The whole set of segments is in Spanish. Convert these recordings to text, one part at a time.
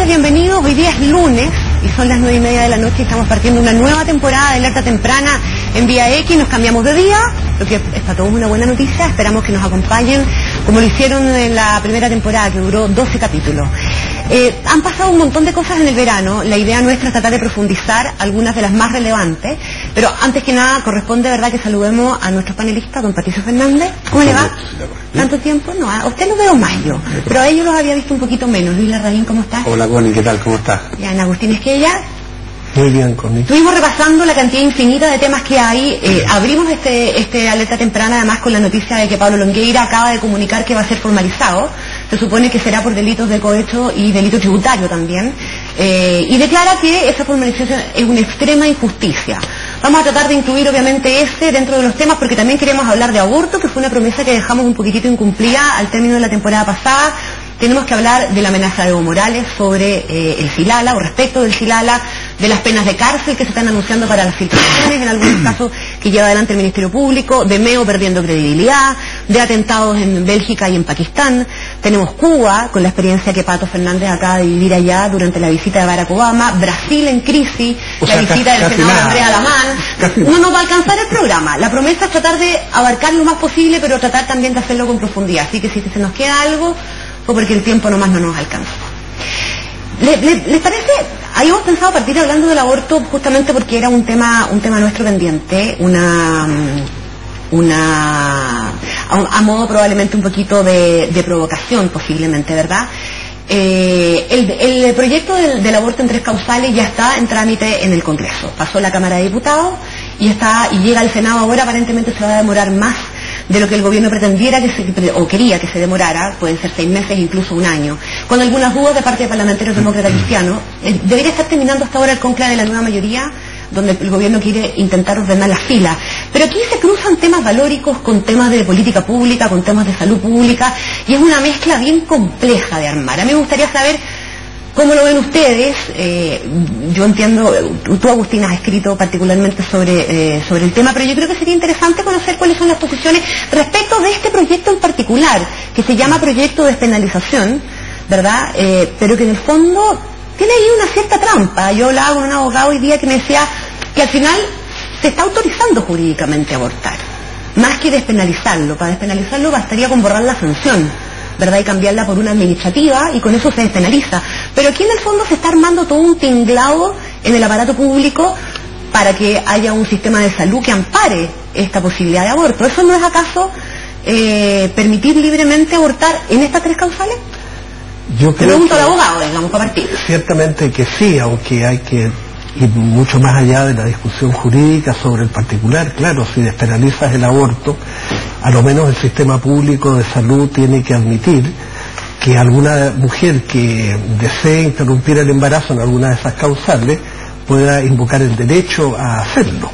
noches, bienvenidos. Hoy día es lunes y son las 9:30 de la noche y estamos partiendo una nueva temporada de Alerta Temprana en Vía X. Nos cambiamos de día, lo que es para todos una buena noticia. Esperamos que nos acompañen como lo hicieron en la primera temporada, que duró 12 capítulos. Han pasado un montón de cosas en el verano. La idea nuestra es tratar de profundizar algunas de las más relevantes, pero antes que nada corresponde, ¿verdad?, que saludemos a nuestros panelistas, don Patricio Fernández. ¿Cómo le va? ¿Tanto tiempo? No, a usted lo veo más yo, pero a ellos los había visto un poquito menos. Luis Larraín, ¿cómo estás? Hola, Connie, ¿qué tal? ¿Cómo estás? Bien, Agustín Esquella. Muy bien, Connie. Estuvimos repasando la cantidad infinita de temas que hay. Abrimos este Alerta Temprana además con la noticia de que Pablo Longueira acaba de comunicar que va a ser formalizado. Se supone que será por delitos de cohecho y delito tributario también. Y declara que esa formalización es una extrema injusticia. Vamos a tratar de incluir obviamente ese dentro de los temas porque también queremos hablar de aborto, que fue una promesa que dejamos un poquitito incumplida al término de la temporada pasada. Tenemos que hablar de la amenaza de Evo Morales sobre el Silala, o respecto del Silala, de las penas de cárcel que se están anunciando para las filtraciones, en algunos casos que lleva adelante el Ministerio Público, de Meo perdiendo credibilidad, de atentados en Bélgica y en Pakistán. Tenemos Cuba, con la experiencia que Pato Fernández acaba de vivir allá durante la visita de Barack Obama, Brasil en crisis, la visita del senador Andrea Alamán. No nos va a alcanzar el programa. La promesa es tratar de abarcar lo más posible, pero tratar también de hacerlo con profundidad. Así que si se nos queda algo, fue porque el tiempo nomás no nos alcanza. ¿Les parece? Habíamos pensado partir hablando del aborto justamente porque era un tema nuestro pendiente, a modo probablemente un poquito de provocación posiblemente, ¿verdad? El proyecto del aborto en 3 causales ya está en trámite en el Congreso. Pasó la Cámara de Diputados y llega al Senado ahora. Aparentemente se va a demorar más de lo que el gobierno pretendiera o quería que se demorara. Pueden ser 6 meses, incluso un año, con algunas dudas de parte de parlamentarios demócratas cristianos. Debería estar terminando hasta ahora el conclave de la nueva mayoría, donde el gobierno quiere intentar ordenar las filas. Pero aquí se cruzan temas valóricos con temas de política pública, con temas de salud pública, y es una mezcla bien compleja de armar. A mí me gustaría saber cómo lo ven ustedes. Yo entiendo, tú, Agustín, has escrito particularmente sobre el tema, pero yo creo que sería interesante conocer cuáles son las posiciones respecto de este proyecto en particular, que se llama Proyecto de Despenalización, ¿verdad? Pero que en el fondo tiene ahí una cierta trampa. Yo hablaba con un abogado hoy día que me decía que al final se está autorizando jurídicamente abortar, más que despenalizarlo. Para despenalizarlo bastaría con borrar la sanción, ¿verdad?, y cambiarla por una administrativa, y con eso se despenaliza. Pero aquí en el fondo se está armando todo un tinglado en el aparato público para que haya un sistema de salud que ampare esta posibilidad de aborto. ¿Eso no es acaso permitir libremente abortar en estas 3 causales? Yo creo pregunto al abogado, digamos, para partir. Ciertamente que sí, aunque hay que ir mucho más allá de la discusión jurídica sobre el particular. Claro, si despenalizas el aborto, a lo menos el sistema público de salud tiene que admitir que alguna mujer que desee interrumpir el embarazo en alguna de esas causales pueda invocar el derecho a hacerlo.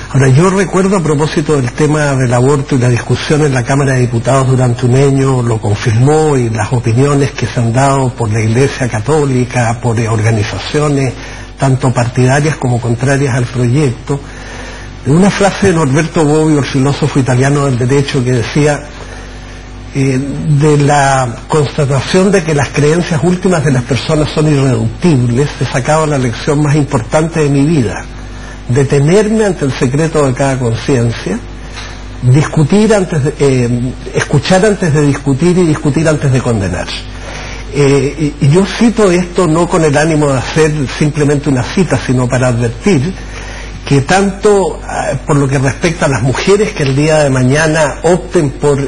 Ahora, yo recuerdo, a propósito del tema del aborto y la discusión en la Cámara de Diputados durante un año, lo confirmó, y las opiniones que se han dado por la Iglesia Católica, por organizaciones tanto partidarias como contrarias al proyecto, una frase de Norberto Bobbio, el filósofo italiano del derecho, que decía de la constatación de que las creencias últimas de las personas son irreductibles, he sacado la lección más importante de mi vida: detenerme ante el secreto de cada conciencia, escuchar antes de discutir y discutir antes de condenar. Y yo cito esto no con el ánimo de hacer simplemente una cita, sino para advertir que tanto por lo que respecta a las mujeres que el día de mañana opten por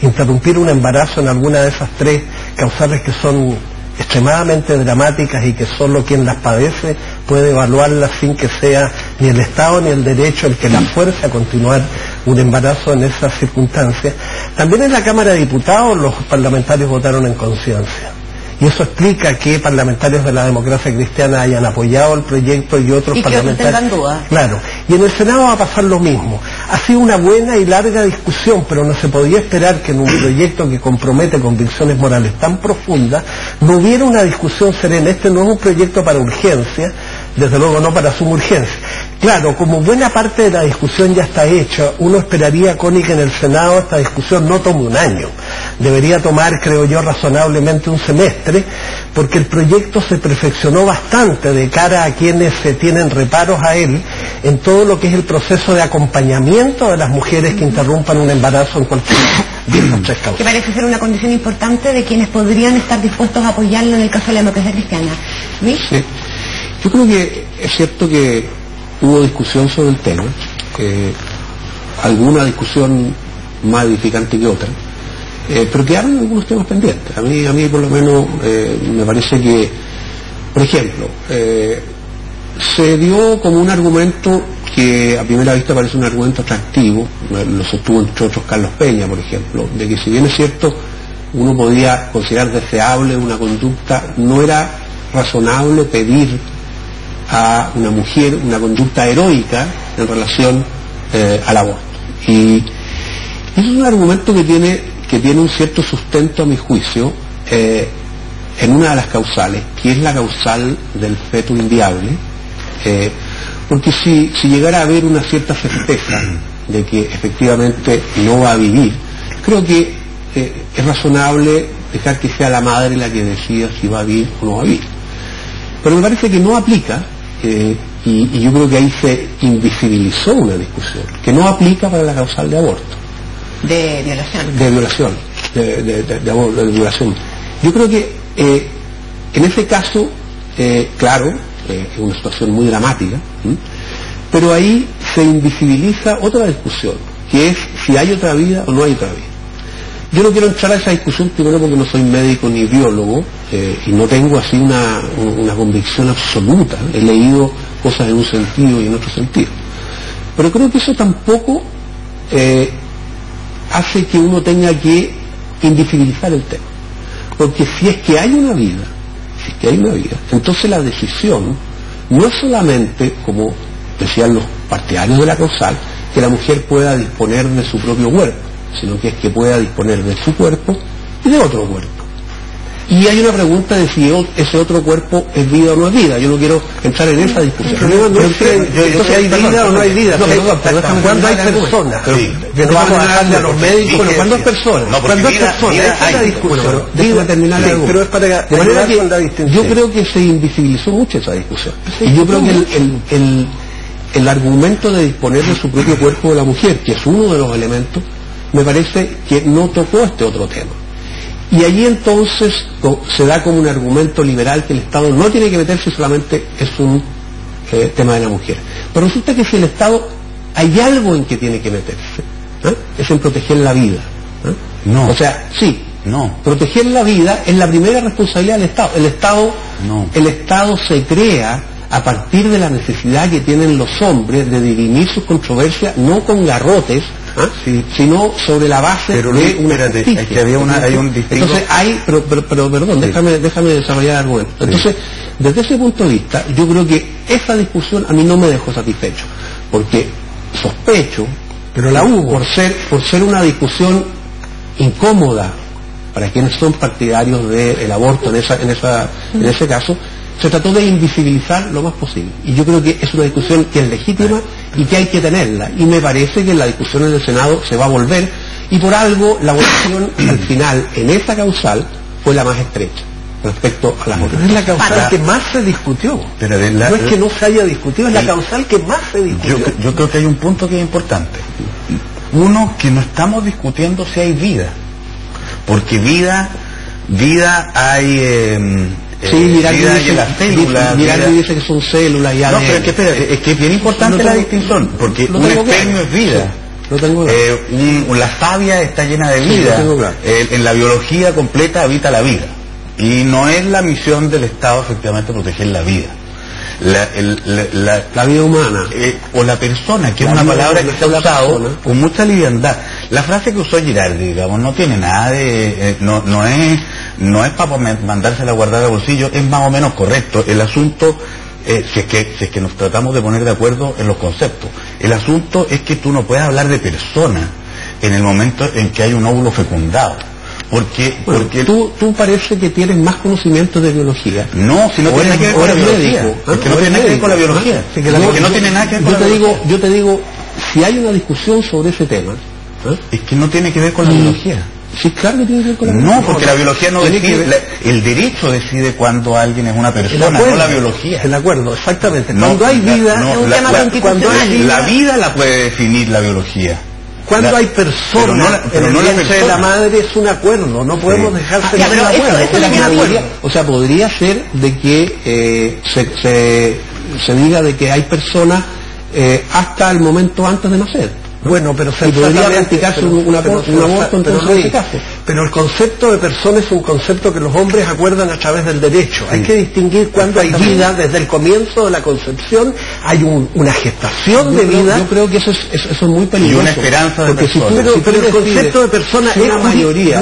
interrumpir un embarazo en alguna de esas 3 causales que son extremadamente dramáticas y que solo quien las padece puede evaluarlas sin que sea ni el Estado ni el derecho el que la fuerce a continuar un embarazo en esas circunstancias. También en la Cámara de Diputados los parlamentarios votaron en conciencia, y eso explica que parlamentarios de la democracia cristiana hayan apoyado el proyecto y otros parlamentarios. Claro, y en el Senado va a pasar lo mismo. Ha sido una buena y larga discusión, pero no se podía esperar que en un proyecto que compromete convicciones morales tan profundas no hubiera una discusión serena. Este no es un proyecto para urgencia, desde luego no para suma urgencia. Claro, como buena parte de la discusión ya está hecha, uno esperaría, Connie, que en el Senado esta discusión no tome un año. Debería tomar, creo yo, razonablemente un semestre, porque el proyecto se perfeccionó bastante de cara a quienes se tienen reparos a él en todo lo que es el proceso de acompañamiento de las mujeres que interrumpan un embarazo en cualquier de estas tres causas. Que parece ser una condición importante de quienes podrían estar dispuestos a apoyarlo en el caso de la democracia cristiana. ¿Luis? Sí. Yo creo que es cierto que hubo discusión sobre el tema, alguna discusión más edificante que otra, pero quedaron algunos temas pendientes. A mí por lo menos me parece que, por ejemplo, se dio como un argumento que a primera vista parece un argumento atractivo, lo sostuvo entre otros Carlos Peña, por ejemplo, de que si bien es cierto uno podía considerar deseable una conducta, no era razonable pedir a una mujer una conducta heroica en relación al aborto. Y eso es un argumento que tiene un cierto sustento, a mi juicio, en una de las causales, que es la causal del feto inviable, porque si llegara a haber una cierta certeza de que efectivamente no va a vivir, creo que es razonable dejar que sea la madre la que decida si va a vivir o no va a vivir. Pero me parece que no aplica, y yo creo que ahí se invisibilizó una discusión, que no aplica para la causal de aborto. De violación. De violación, de violación. Yo creo que en ese caso, claro, es una situación muy dramática, pero ahí se invisibiliza otra discusión, que es si hay otra vida o no hay otra vida. Yo no quiero entrar a esa discusión, primero porque no soy médico ni biólogo, y no tengo así una convicción absoluta. He leído cosas en un sentido y en otro sentido. Pero creo que eso tampoco hace que uno tenga que invisibilizar el tema. Porque si es que hay una vida, entonces la decisión no es solamente, como decían los partidarios de la causal, que la mujer pueda disponer de su propio cuerpo, sino que es que pueda disponer de su cuerpo y de otro cuerpo. Y hay una pregunta de si ese otro cuerpo es vida o no es vida. Yo no quiero entrar en esa discusión. Entonces, ¿hay vida o no hay vida? ¿Cuándo hay personas? Que no vamos a darle a los médicos. ¿Cuándo hay personas? ¿Cuándo hay personas? Esa es la discusión. Déjame terminar la pero es para de manera que yo creo que se invisibilizó mucho esa discusión. Y yo creo que el argumento de disponer de su propio cuerpo de la mujer, que es uno de los elementos, me parece que no tocó este otro tema. Y allí entonces se da como un argumento liberal que el Estado no tiene que meterse, solamente es un tema de la mujer. Pero resulta que si el Estado hay algo en que tiene que meterse, es en proteger la vida. No. O sea, sí, no. Proteger la vida es la primera responsabilidad del Estado. El Estado se crea a partir de la necesidad que tienen los hombres de dirimir sus controversias, no con garrotes, sino sobre la base de una justicia. Es que hay un distinto... Entonces pero perdón, sí. déjame desarrollar el argumento. Sí. Entonces, desde ese punto de vista, yo creo que esa discusión a mí no me dejó satisfecho, porque sospecho, pero la hubo, por ser una discusión incómoda para quienes son partidarios del aborto en ese caso, se trató de invisibilizar lo más posible. Y yo creo que es una discusión que es legítima y que hay que tenerla. Y me parece que la discusión en el Senado se va a volver, y por algo la votación al final en esa causal fue la más estrecha respecto a las otras. Es la causal que más se discutió. Pero no es que no se haya discutido, es la causal que más se discutió. Yo creo que hay un punto que es importante. Uno, que no estamos discutiendo si hay vida. Porque vida hay... Sí, Miraldi dice que son células y ADN. No, pero es que espérate, es que es bien importante la distinción, porque un espermio es vida. La savia está llena de vida. En la biología completa habita la vida. Y no es la misión del Estado efectivamente proteger la vida. La vida humana. O la persona, que es una palabra que se ha usado con mucha liviandad. La frase que usó Girardi, digamos, no tiene nada de... no es para mandársela a guardar al bolsillo, es más o menos correcto. El asunto, si es que nos tratamos de poner de acuerdo en los conceptos, el asunto es que tú no puedes hablar de persona en el momento en que hay un óvulo fecundado. Porque tú parece que tienes más conocimiento de biología. No, si no tiene nada que ver con la biología. Es que no tiene nada que ver con la biología. Que no tiene nada que ver con la biología. Yo te digo, si hay una discusión sobre ese tema, es que no tiene que ver con la biología. Sí, claro que tiene que ver con la biología. No, porque la biología no decide, el derecho decide cuándo alguien es una persona, no la biología. De acuerdo, exactamente. Cuando hay vida, la vida la puede definir la biología. Cuando hay personas en el vientre de la madre es un acuerdo, no podemos dejarse de un acuerdo. O sea, podría ser de que se diga de que hay personas hasta el momento antes de nacer. Bueno, pero se podría practicarse un aborto entonces en este caso. Pero el concepto de persona es un concepto que los hombres acuerdan a través del derecho. Hay que distinguir cuando hay vida, desde el comienzo de la concepción, hay una gestación de vida. Yo creo que eso es muy peligroso. Y una esperanza de porque persona. Pero el concepto de persona es una mayoría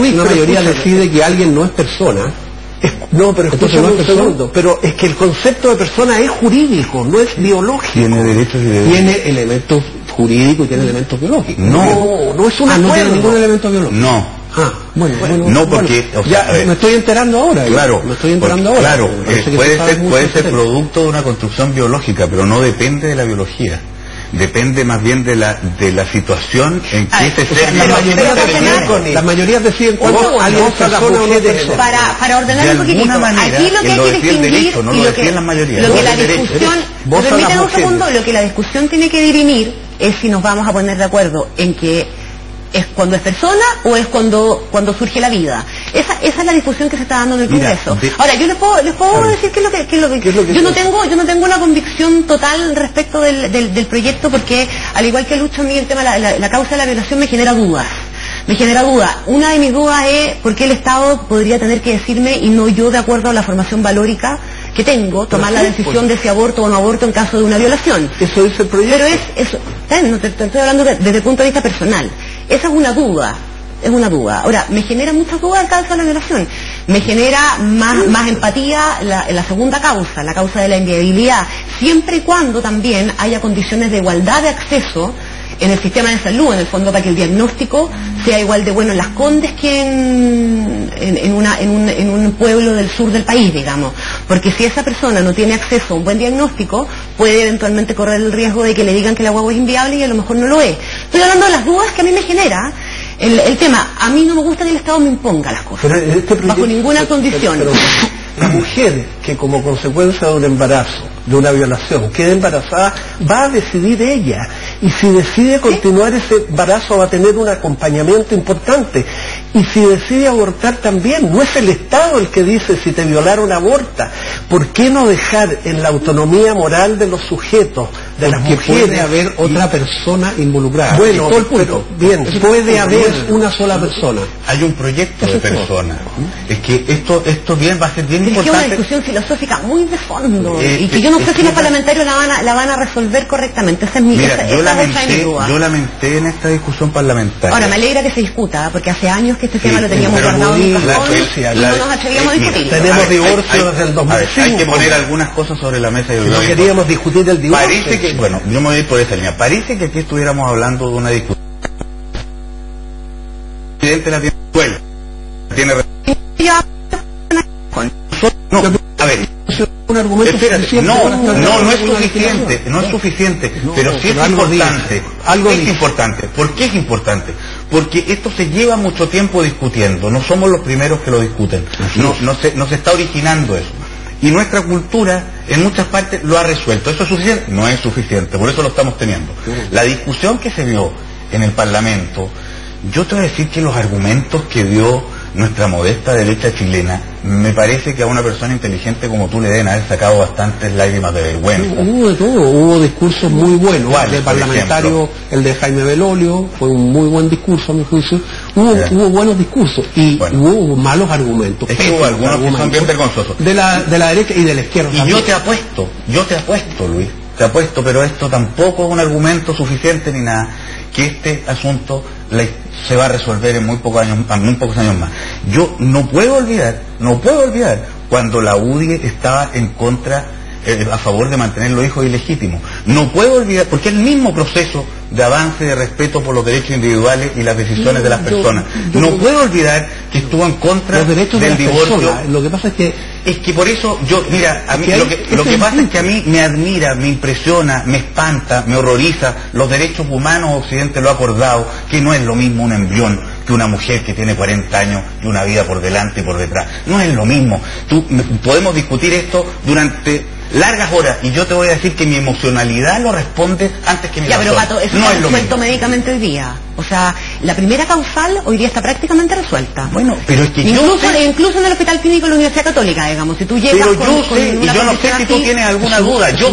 decide que alguien no es persona. No, pero escúchame un segundo. Pero es que el concepto de persona es jurídico, no es biológico. Tiene derechos y deberes. Tiene elementos jurídicos y tiene elementos biológicos. No es un acuerdo. No tiene ningún elemento biológico. No. Bueno, no, porque o sea, me estoy enterando ahora. Claro, puede ser producto de una construcción biológica, pero no depende de la biología. Depende más bien de la situación en que ese ser. Las mayorías deciden cuándo alguien es persona o no es persona. Para ordenar un poquitito, aquí lo que hay que distinguir no lo decía la mayoría. Lo que la discusión, permítanme un segundo, lo que la discusión tiene que dirimir es si nos vamos a poner de acuerdo en que es cuando es persona o es cuando surge la vida. Esa es la discusión que se está dando en el Congreso. Ahora, yo les puedo decir qué es lo que yo no tengo una convicción total respecto del proyecto, porque al igual que Lucho, a mí el tema la causa de la violación me genera dudas. Una de mis dudas es por qué el Estado podría tener que decirme, y no yo, de acuerdo a la formación valórica que tengo, tomar la decisión de si aborto o no aborto en caso de una violación. Eso dice el proyecto. Pero no te estoy hablando desde el punto de vista personal. Esa es una duda. Ahora, me genera muchas dudas el caso de la violación. Me genera más empatía la segunda causa, la causa de la inviabilidad, siempre y cuando también haya condiciones de igualdad de acceso en el sistema de salud, en el fondo, para que el diagnóstico sea igual de bueno en Las Condes que en un pueblo del sur del país, digamos. Porque si esa persona no tiene acceso a un buen diagnóstico, puede eventualmente correr el riesgo de que le digan que la guagua es inviable y a lo mejor no lo es. Estoy hablando de las dudas que a mí me genera el tema. A mí no me gusta que el Estado me imponga las cosas, bajo ninguna condición. Pero la mujer que, como consecuencia de un embarazo, de una violación, queda embarazada, va a decidir ella, y si decide continuar ese embarazo va a tener un acompañamiento importante, y si decide abortar también, no es el Estado el que dice si te violaron aborta. ¿Por qué no dejar en la autonomía moral de los sujetos, de las mujeres? Puede haber otra persona involucrada. Bueno, pero bien, puede haber una sola persona. Hay un proyecto de persona. Es que esto bien va a ser bien importante. Es una discusión filosófica muy de fondo, y que yo no sé si los parlamentarios la van a resolver correctamente. Esa es mi duda. Yo lamenté en esta discusión parlamentaria. Ahora, me alegra que se discuta, porque hace años que este tema lo teníamos guardado en un cajón y no nos atrevíamos a discutirlo. Tenemos divorcio desde el 2005. Hay que poner algunas cosas sobre la mesa. No queríamos discutir el divorcio. Parece que, bueno, yo me voy a ir por esa línea. Parece que aquí estuviéramos hablando de una discusión. El presidente la tiene a ver, un argumento suficiente. No es suficiente, pero sí es importante. ¿Por qué es importante? Porque esto se lleva mucho tiempo discutiendo, no somos los primeros que lo discuten, no se está originando eso. Y nuestra cultura en muchas partes lo ha resuelto. ¿Eso es suficiente? No es suficiente, por eso lo estamos teniendo. La discusión que se dio en el Parlamento, yo te voy a decir que los argumentos que dio nuestra modesta derecha chilena, me parece que a una persona inteligente como tú le deben haber sacado bastantes lágrimas de vergüenza. Hubo de todo, hubo discursos muy buenos. El parlamentario, el de Jaime Belolio, fue un muy buen discurso a mi juicio. Hubo buenos discursos y hubo malos argumentos. Es que hubo algunos que son bien vergonzosos. De la derecha y de la izquierda. Y también. Yo te apuesto, Luis, pero esto tampoco es un argumento suficiente ni nada, que este asunto se va a resolver en muy pocos años más. Yo no puedo olvidar cuando la UDI estaba en contra, a favor de mantener los hijos ilegítimos. No puedo olvidar, porque es el mismo proceso de avance, de respeto por los derechos individuales y las decisiones de las personas. No puedo olvidar que estuvo en contra los derechos del divorcio. Personas. Lo que pasa es que por eso yo, mira, a mí, lo que pasa es que a mí me admira, me impresiona, me espanta, me horroriza. Los derechos humanos, Occidente lo ha acordado, que no es lo mismo un embrión que una mujer que tiene 40 años y una vida por delante y por detrás. No es lo mismo. Podemos discutir esto durante largas horas y yo te voy a decir que mi emocionalidad lo responde antes que mi razón. Pero Pato, eso no está es lo resuelto mismo. médicamente hoy día. O sea, la primera causal hoy día está prácticamente resuelta. Bueno, pero es que incluso en el Hospital Clínico de la Universidad Católica, digamos, si tú llegas pero yo sé, y yo no sé si tú tienes alguna duda, yo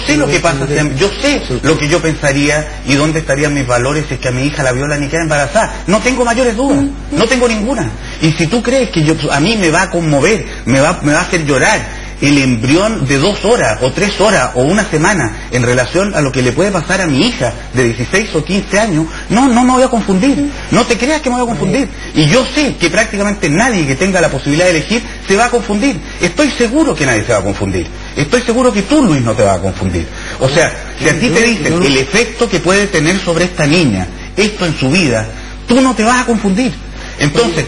sé lo que pasa, yo sé lo que yo pensaría y dónde estarían mis valores si es que a mi hija la violan y queda embarazada. No tengo mayores dudas, no tengo ninguna. Y si tú crees que a mí me va a conmover, me va a hacer llorar el embrión de 2 horas o 3 horas o una semana en relación a lo que le puede pasar a mi hija de 16 o 15 años, no me voy a confundir. No te creas que me voy a confundir. Y yo sé que prácticamente nadie que tenga la posibilidad de elegir se va a confundir. Estoy seguro que nadie se va a confundir. Estoy seguro que tú, Luis, no te vas a confundir. O sea, si a ti te dicen el efecto que puede tener sobre esta niña esto en su vida, tú no te vas a confundir. Entonces,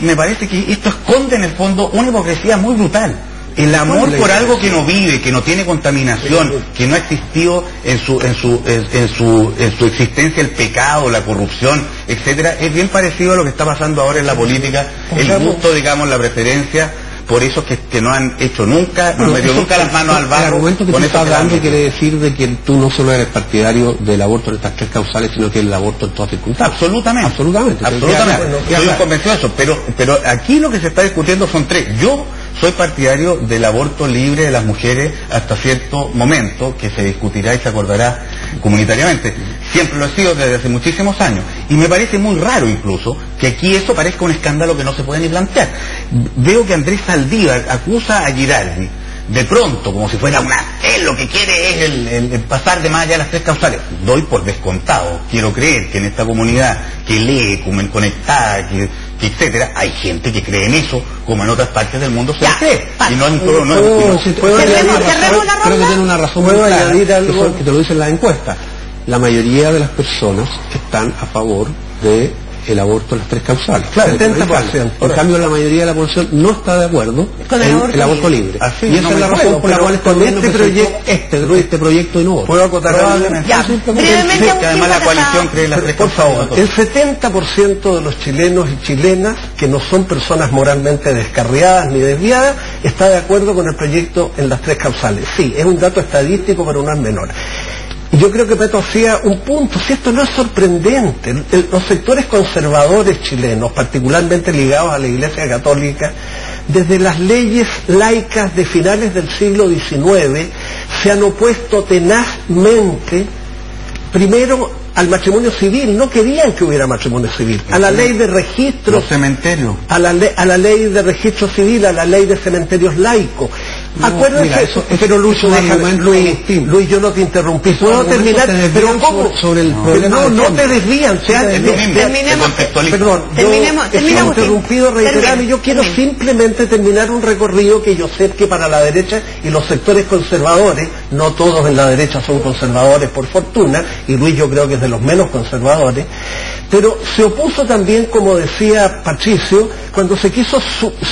me parece que esto esconde en el fondo una hipocresía muy brutal. El amor por algo que no vive, que no tiene contaminación, que no ha existido en su existencia el pecado, la corrupción, etcétera, es bien parecido a lo que está pasando ahora en la política, el gusto, digamos, la preferencia por esos que no han hecho nunca, no han metido nunca las manos al barro. El argumento que tú estás dando quiere decir de que tú no solo eres partidario del aborto en estas 3 causales, sino que el aborto en todas circunstancias. Absolutamente. Estoy convencido de eso, pero aquí lo que se está discutiendo son 3. Yo soy partidario del aborto libre de las mujeres hasta cierto momento, que se discutirá y se acordará comunitariamente. Siempre lo he sido desde hace muchísimos años. Y me parece muy raro incluso que aquí eso parezca un escándalo que no se puede ni plantear. Veo que Andrés Saldívar acusa a Girardi de pronto, como si fuera él lo que quiere es el pasar de más allá de las 3 causales. Doy por descontado. Quiero creer que en esta comunidad que lee, como conectada, que etcétera, hay gente que cree en eso, como en otras partes del mundo se cree. Y no creo que tiene una razón muy clara, que te lo dicen las encuestas. La mayoría de las personas están a favor de el aborto en las 3 causales. Claro, 70%. En cambio, la mayoría de la población no está de acuerdo con el aborto libre. Así, y esa es la razón por la cual este proyecto y no otro. Puedo acotar probablemente. Que además la coalición cree en las 3 causales. El 70% de los chilenos y chilenas, que no son personas moralmente descarriadas ni desviadas, está de acuerdo con el proyecto en las 3 causales. Sí, es un dato estadístico, pero no es menor. Yo creo que Peto hacía un punto, si esto no es sorprendente, los sectores conservadores chilenos, particularmente ligados a la Iglesia Católica, desde las leyes laicas de finales del siglo XIX, se han opuesto tenazmente, primero al matrimonio civil, no querían que hubiera matrimonio civil, a la ley de registro, los cementerios, a la ley de registro civil, a la ley de cementerios laicos. Acuérdense, pero Luis, yo no te interrumpí, puedo terminar, pero ¿cómo? Sobre el problema no te desvían, terminemos, perdón, yo interrumpido reiterado y yo quiero simplemente terminar un recorrido que yo sé que para la derecha y los sectores conservadores, no todos en la derecha son conservadores por fortuna, y Luis yo creo que es de los menos conservadores, pero se opuso también, como decía Patricio, cuando se quiso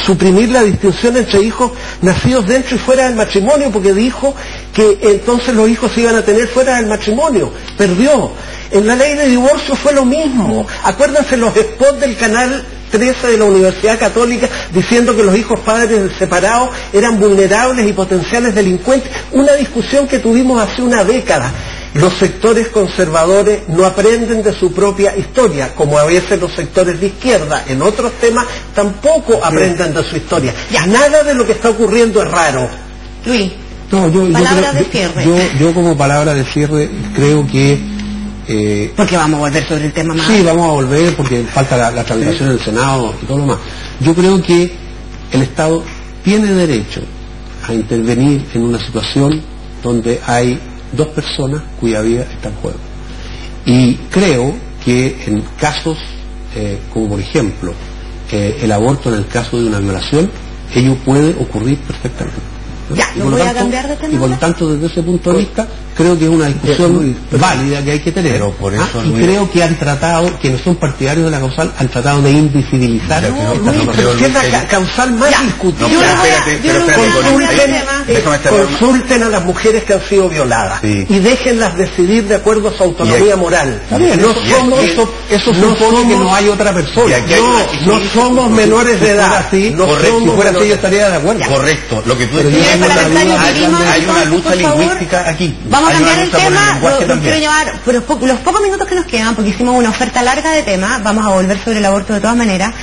suprimir la distinción entre hijos nacidos dentro y fuera del matrimonio, porque dijo que entonces los hijos se iban a tener fuera del matrimonio. Perdió. En la ley de divorcio fue lo mismo. Acuérdense los spots del canal 13 de la Universidad Católica diciendo que los hijos padres separados eran vulnerables y potenciales delincuentes. Una discusión que tuvimos hace una década. Los sectores conservadores no aprenden de su propia historia, como a veces los sectores de izquierda en otros temas tampoco aprenden de su historia. Nada de lo que está ocurriendo es raro. Luis, palabra de cierre. Yo como palabra de cierre creo que... porque vamos a volver sobre el tema más. Sí, vamos a volver porque falta la tramitación en el Senado y todo lo más. Yo creo que el Estado tiene derecho a intervenir en una situación donde hay 2 personas cuya vida está en juego. Y creo que en casos como por ejemplo el aborto en el caso de una violación, ello puede ocurrir perfectamente. ¿no? Ya, no voy a cambiar de tema. Y por lo tanto, desde ese punto de vista, creo que es una discusión válida que hay que tener. Pero por eso, y creo que han tratado, quienes son partidarios de la causal, han tratado de invisibilizar. Pero si es la causal más discutida. Consulten a las mujeres que han sido violadas y déjenlas decidir de acuerdo a su autonomía moral. Eso supone que no hay otra persona. No somos menores de edad. Si fuera así, yo estaría de acuerdo. Correcto. Lo que tú decías, hay una lucha lingüística aquí. Vamos a cambiar el tema. Los quiero llevar, pero los pocos minutos que nos quedan, porque hicimos una oferta larga de temas, vamos a volver sobre el aborto de todas maneras.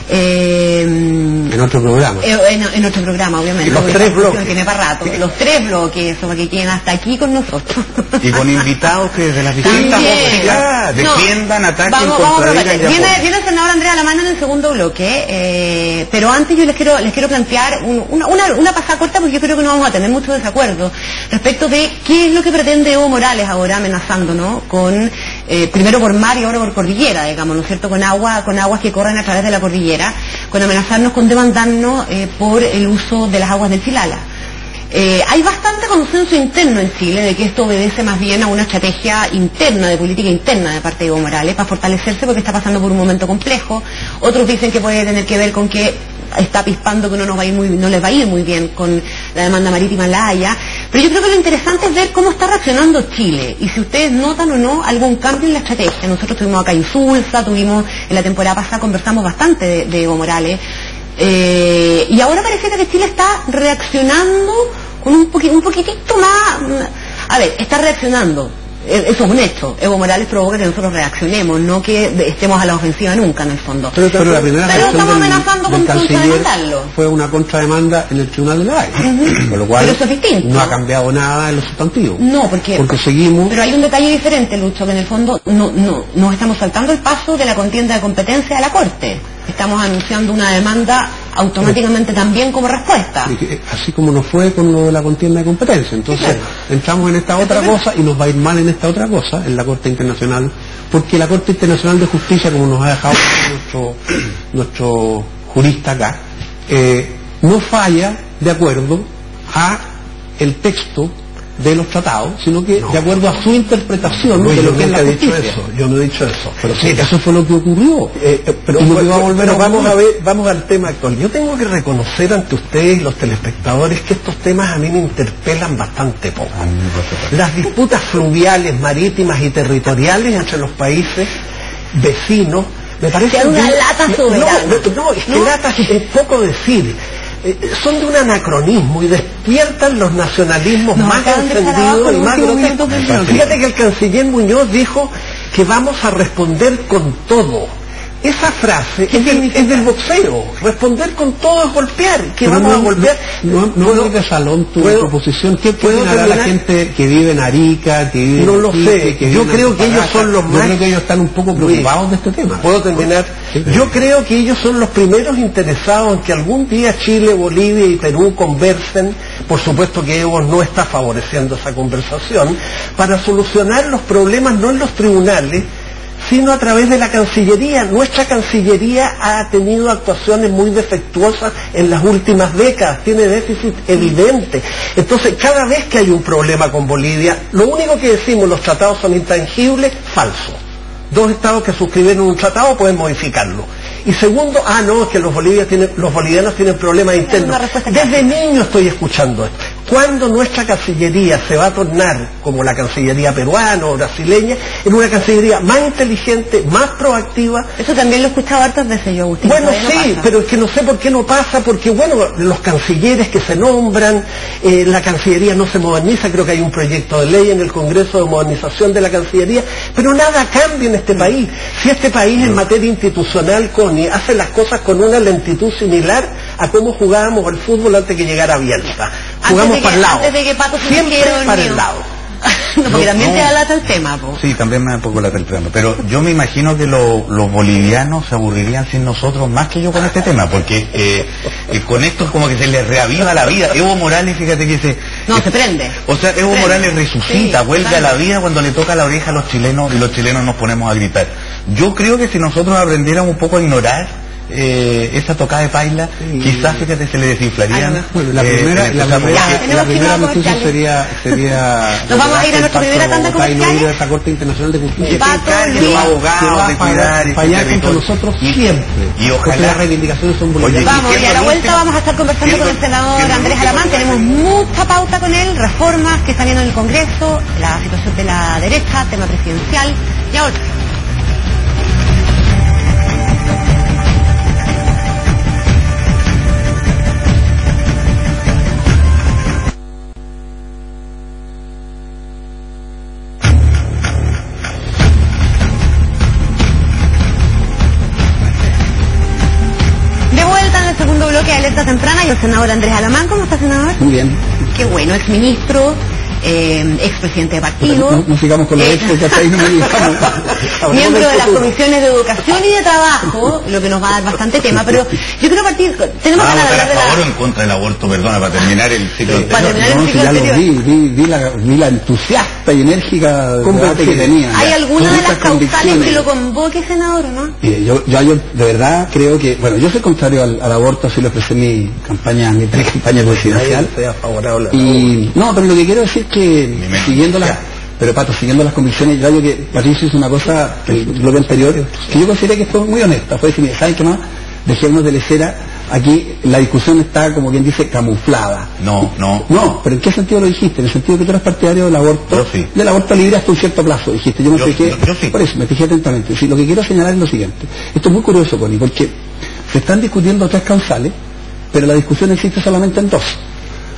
En otro programa. En otro programa, obviamente. Los 3 bloques. Tiene para rato. Los 3 bloques, eso, para que queden hasta aquí con nosotros. Y con invitados que desde las distintas ópticas defiendan, ataquen, contradigan. Viene el senador Andrea Lamano en el segundo bloque, pero antes yo les quiero plantear una pasada corta, porque yo creo que no vamos a tener mucho desacuerdo respecto de qué es lo que pretende Evo Morales ahora amenazándonos con, primero por mar y ahora por cordillera, digamos, ¿no es cierto?, con aguas que corren a través de la cordillera, con amenazarnos, con demandarnos por el uso de las aguas del Silala. Hay bastante consenso interno en Chile de que esto obedece más bien a una estrategia interna, de política interna de parte de Evo Morales, para fortalecerse porque está pasando por un momento complejo. Otros dicen que puede tener que ver con que está pispando que no les va a ir muy bien con la demanda marítima en La Haya. Pero yo creo que lo interesante es ver cómo está reaccionando Chile y si ustedes notan o no algún cambio en la estrategia. Nosotros tuvimos acá Insulsa, en la temporada pasada conversamos bastante de Evo Morales, y ahora pareciera que Chile está reaccionando con un poquitito más. A ver, está reaccionando. Eso es un hecho. Evo Morales provoca que nosotros reaccionemos, no que estemos a la ofensiva nunca, en el fondo. Pero la primera estamos amenazando con contrademandarlo. Fue una contrademanda en el Tribunal de La Haya, con lo cual eso es distinto. No ha cambiado nada en los sustantivos. No, porque seguimos. Pero hay un detalle diferente, Lucho, que en el fondo no estamos saltando el paso de la contienda de competencia de la Corte. Estamos anunciando una demanda automáticamente también como respuesta. Así como nos fue con lo de la contienda de competencia. Entonces, entramos en esta otra cosa y nos va a ir mal en esta otra cosa, en la Corte Internacional, porque la Corte Internacional de Justicia, como nos ha dejado nuestro jurista acá, no falla de acuerdo a el texto de los tratados, sino que de acuerdo a su interpretación de lo que es la justicia. Yo no he dicho eso. Pero sí, eso fue lo que ocurrió. Vamos al tema actual. Yo tengo que reconocer ante ustedes, los telespectadores, que estos temas a mí me interpelan bastante poco. Las disputas fluviales, marítimas y territoriales entre los países vecinos, me parece una lata soberana. Lata es poco decir. Son de un anacronismo y despiertan los nacionalismos más encendidos y más grotescos. Fíjate que el canciller Muñoz dijo que vamos a responder con todo. Esa frase es del boxeo. Responder con todo es golpear. ¿Qué vamos a golpear? No es de salón tu proposición. ¿Qué puede ganar la gente que vive en Arica, que vive No lo sé. Yo creo que ellos son los más... Yo creo que ellos están un poco preocupados de este tema. ¿Puedo terminar? Yo creo que ellos son los primeros interesados en que algún día Chile, Bolivia y Perú conversen. Por supuesto que Evo no está favoreciendo esa conversación, para solucionar los problemas no en los tribunales, sino a través de la Cancillería. Nuestra Cancillería ha tenido actuaciones muy defectuosas en las últimas décadas, tiene déficit evidente. Entonces, cada vez que hay un problema con Bolivia, lo único que decimos, los tratados son intangibles, falso. 2 estados que suscribieron un tratado pueden modificarlo. Y segundo, es que los bolivianos tienen problemas internos. Desde niño estoy escuchando esto. ¿Cuándo nuestra Cancillería se va a tornar, como la Cancillería peruana o brasileña, en una Cancillería más inteligente, más proactiva? Eso también lo he escuchado hartas veces yo, Agustín. Bueno, sí, pero es que no sé por qué no pasa, porque los cancilleres que se nombran, la Cancillería no se moderniza, creo que hay un proyecto de ley en el Congreso de modernización de la Cancillería, pero nada cambia en este país. Si este país en materia institucional, hace las cosas con una lentitud similar a cómo jugábamos al fútbol antes que llegara Bielsa. Jugamos para el lado. Siempre para el lado. No, porque también te da lata el tema, po. Sí, también me da un poco lata el tema. Pero yo me imagino que los bolivianos se aburrirían sin nosotros más que yo con este tema, porque con esto es como que se les reaviva la vida. Evo Morales, fíjate que se prende. O sea, Evo Morales resucita, vuelve a la vida cuando le toca la oreja a los chilenos y los chilenos nos ponemos a gritar. Yo creo que si nosotros aprendiéramos un poco a ignorar esa tocada de paila, quizás fíjate se le desinflarían. Bueno, la primera noticia sería nos vamos a ir a nuestra primera tanda comercial. Ir a esta Corte Internacional de Justicia. Los abogados de cuidar y fallar contra nosotros siempre. Y ojalá las reivindicaciones son voluntarias. Vamos, y a la vuelta vamos a estar conversando con el senador Andrés Alamán. Tenemos mucha pauta con él, reformas que están viendo en el Congreso, la situación de la derecha, tema presidencial. Y ahora segundo bloque de Alerta Temprana y el senador Andrés Alamán. ¿Cómo está, senador? Muy bien. Qué bueno, exministro, expresidente de partido. No sigamos con lo de esto, que hasta ahí no me digamos. Miembro de las comisiones de educación y de trabajo, lo que nos va a dar bastante tema, pero yo quiero partir, tenemos que hablar de a favor o en contra del aborto, perdona, para terminar el ciclo anterior. Ya lo vi la entusiasta y enérgica debate que tenía. ¿Hay alguna de las causales que lo convoque, senador, o no? Yo de verdad creo que, bueno, yo soy contrario al aborto, así lo expresé en mi pre-campaña presidencial. Y no, pero lo que quiero decir que siguiendo las convicciones, yo creo que Patricio hizo una cosa que el bloque anterior, que yo consideré que fue muy honesta, fue decir, ¿saben qué más? Dejémonos de lecera, aquí la discusión está, como quien dice, camuflada. No, pero ¿en qué sentido lo dijiste? En el sentido que tú eres partidario del aborto, sí. Del aborto libre hasta un cierto plazo, dijiste, yo sí. Por eso, me fijé atentamente. Sí, lo que quiero señalar es lo siguiente, esto es muy curioso, Connie, porque se están discutiendo 3 causales, pero la discusión existe solamente en 2.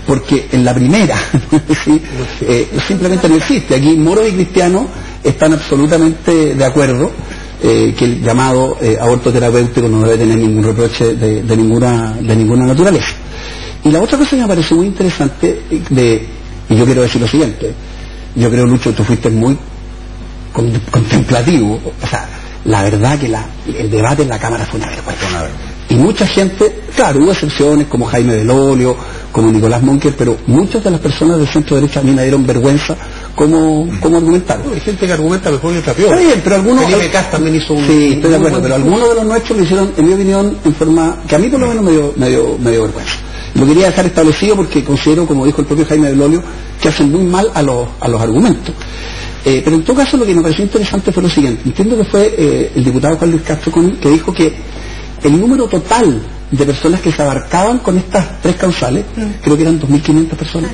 Porque en la primera simplemente no existe. Aquí moros y cristianos están absolutamente de acuerdo que el llamado aborto terapéutico no debe tener ningún reproche de ninguna naturaleza. Y la otra cosa que me pareció muy interesante y yo quiero decir lo siguiente, yo creo, Lucho, tú fuiste muy contemplativo, o sea, la verdad que el debate en la Cámara fue una vergüenza. Y mucha gente, claro, hubo excepciones como Jaime Belolio, como Nicolás Monker, pero muchas de las personas del centro derecha a mí me dieron vergüenza cómo argumentaron. Hay gente que argumenta mejor y otra peor. Está bien, pero algunos... Felipe Cas también hizo un... Sí, estoy de acuerdo, pero algunos de los nuestros lo hicieron, en mi opinión, en forma que a mí por lo menos me dio vergüenza. Lo quería dejar establecido porque considero, como dijo el propio Jaime Belolio, que hacen muy mal a los argumentos. Pero en todo caso lo que me pareció interesante fue lo siguiente. Entiendo que fue el diputado Juan Luis Castro que dijo que el número total de personas que se abarcaban con estas 3 causales, creo que eran 2.500 personas.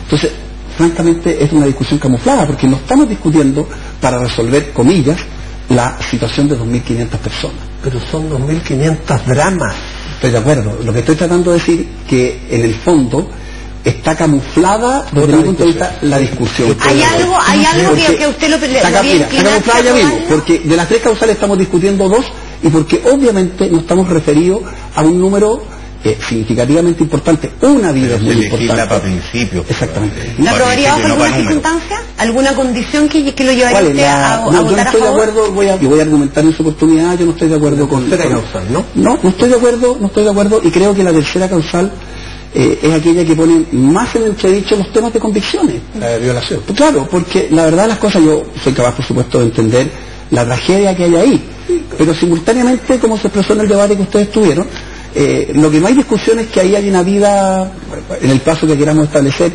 Entonces, francamente, es una discusión camuflada, porque no estamos discutiendo para resolver, comillas, la situación de 2.500 personas. Pero son 2.500 dramas. Estoy de acuerdo. Lo que estoy tratando de decir que en el fondo está camuflada desde mi punto de vista la discusión. ¿Hay algo que usted lo está camuflada ya mismo, porque de las 3 causales estamos discutiendo 2 y porque obviamente no estamos referidos a un número significativamente importante. Una vida es muy importante. Para principios. Exactamente. ¿La aprobaría bajo alguna circunstancia? ¿Alguna condición que lo llevaría usted a votar a favor? Yo no estoy de acuerdo, voy a argumentar en su oportunidad, yo no estoy de acuerdo con... tercera causal, ¿no? No estoy de acuerdo y creo que la tercera causal es aquella que pone más en entredicho los temas de convicciones. La de violación. Pues claro, porque la verdad de las cosas, yo soy capaz, por supuesto, de entender la tragedia que hay ahí, pero simultáneamente, como se expresó en el debate que ustedes tuvieron, lo que no hay discusión es que ahí hay una vida, en el plazo que queramos establecer,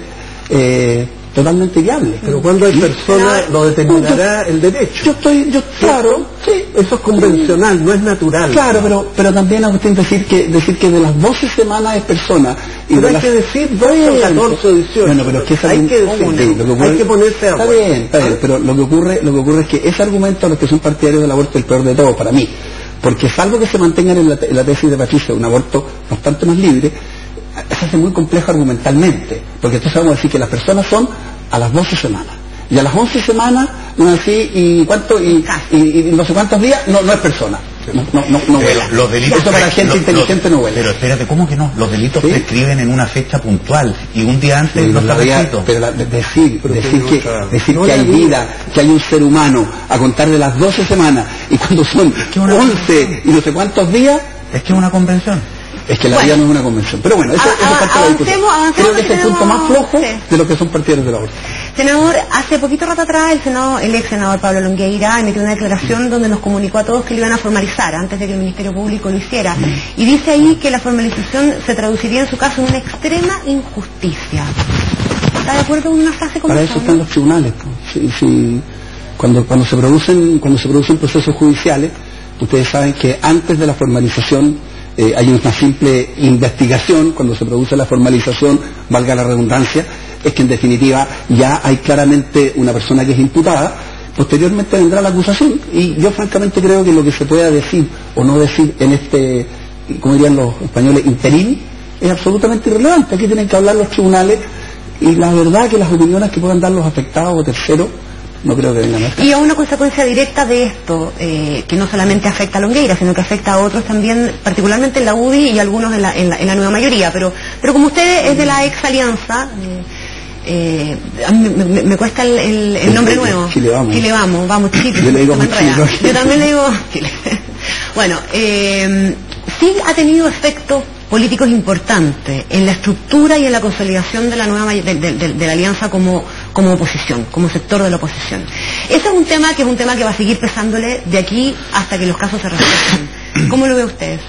totalmente viable. Pero cuando hay personas, lo determinará el derecho. Claro, sí. Eso es convencional, no es natural. Claro, pero también a usted decir que de las 12 semanas es persona. Y pero hay que decir 12 o 14 o 18. Bueno, pero es que hay que decir, hay que ponerse a acuerdo. Está bien, pero lo que ocurre es que ese argumento a los que son partidarios del aborto es el peor de todo para mí. Porque salvo que se mantengan en la tesis de Patricia un aborto bastante más libre, se hace muy complejo argumentalmente, porque entonces vamos a decir que las personas son a las 12 semanas y a las 11 semanas no es así, y no sé cuántos días no es persona, no huele. Los delitos eso para gente inteligente no huele. Pero espérate, ¿cómo que no? Los delitos prescriben en una fecha puntual y un día antes no está prescrito. Pero decir que hay vida, que hay un ser humano a contar de las 12 semanas y cuando son 11 y no sé cuántos días, es que es una convención. Es que la vida no es una convención. Pero bueno, eso es parte de la discusión. Creo que es el punto más flojo de lo que son partidarios del aborto. Senador, hace poquito rato atrás el ex senador Pablo Longueira emitió una declaración donde nos comunicó a todos que lo iban a formalizar antes de que el Ministerio Público lo hiciera. Y dice ahí que la formalización se traduciría en su caso en una extrema injusticia. ¿Está de acuerdo con una frase como esa? Para eso están los tribunales. Cuando se producen procesos judiciales, ustedes saben que antes de la formalización hay una simple investigación. Cuando se produce la formalización, valga la redundancia, es que en definitiva ya hay claramente una persona que es imputada. Posteriormente vendrá la acusación, y yo francamente creo que lo que se pueda decir o no decir en este, como dirían los españoles, interín, es absolutamente irrelevante. Aquí tienen que hablar los tribunales, y la verdad que las opiniones que puedan dar los afectados o terceros no creo que vengan a estar. Y a una consecuencia directa de esto, que no solamente afecta a Longueira, sino que afecta a otros también, particularmente en la UDI y algunos en la nueva mayoría, pero como usted es de la ex alianza, a mí me cuesta el nombre nuevo. Chile Vamos. Chile Vamos, Chile. Yo le digo Chile. Yo también le digo Chile. Bueno, sí ha tenido efectos políticos importantes en la estructura y en la consolidación de la nueva de la alianza como oposición, como sector de la oposición. Ese es un tema que va a seguir pesándole de aquí hasta que los casos se resuelvan. ¿Cómo lo ve usted eso?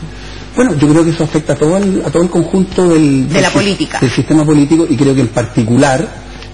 Bueno, yo creo que eso afecta a todo el conjunto de la política, del sistema político, y creo que en particular,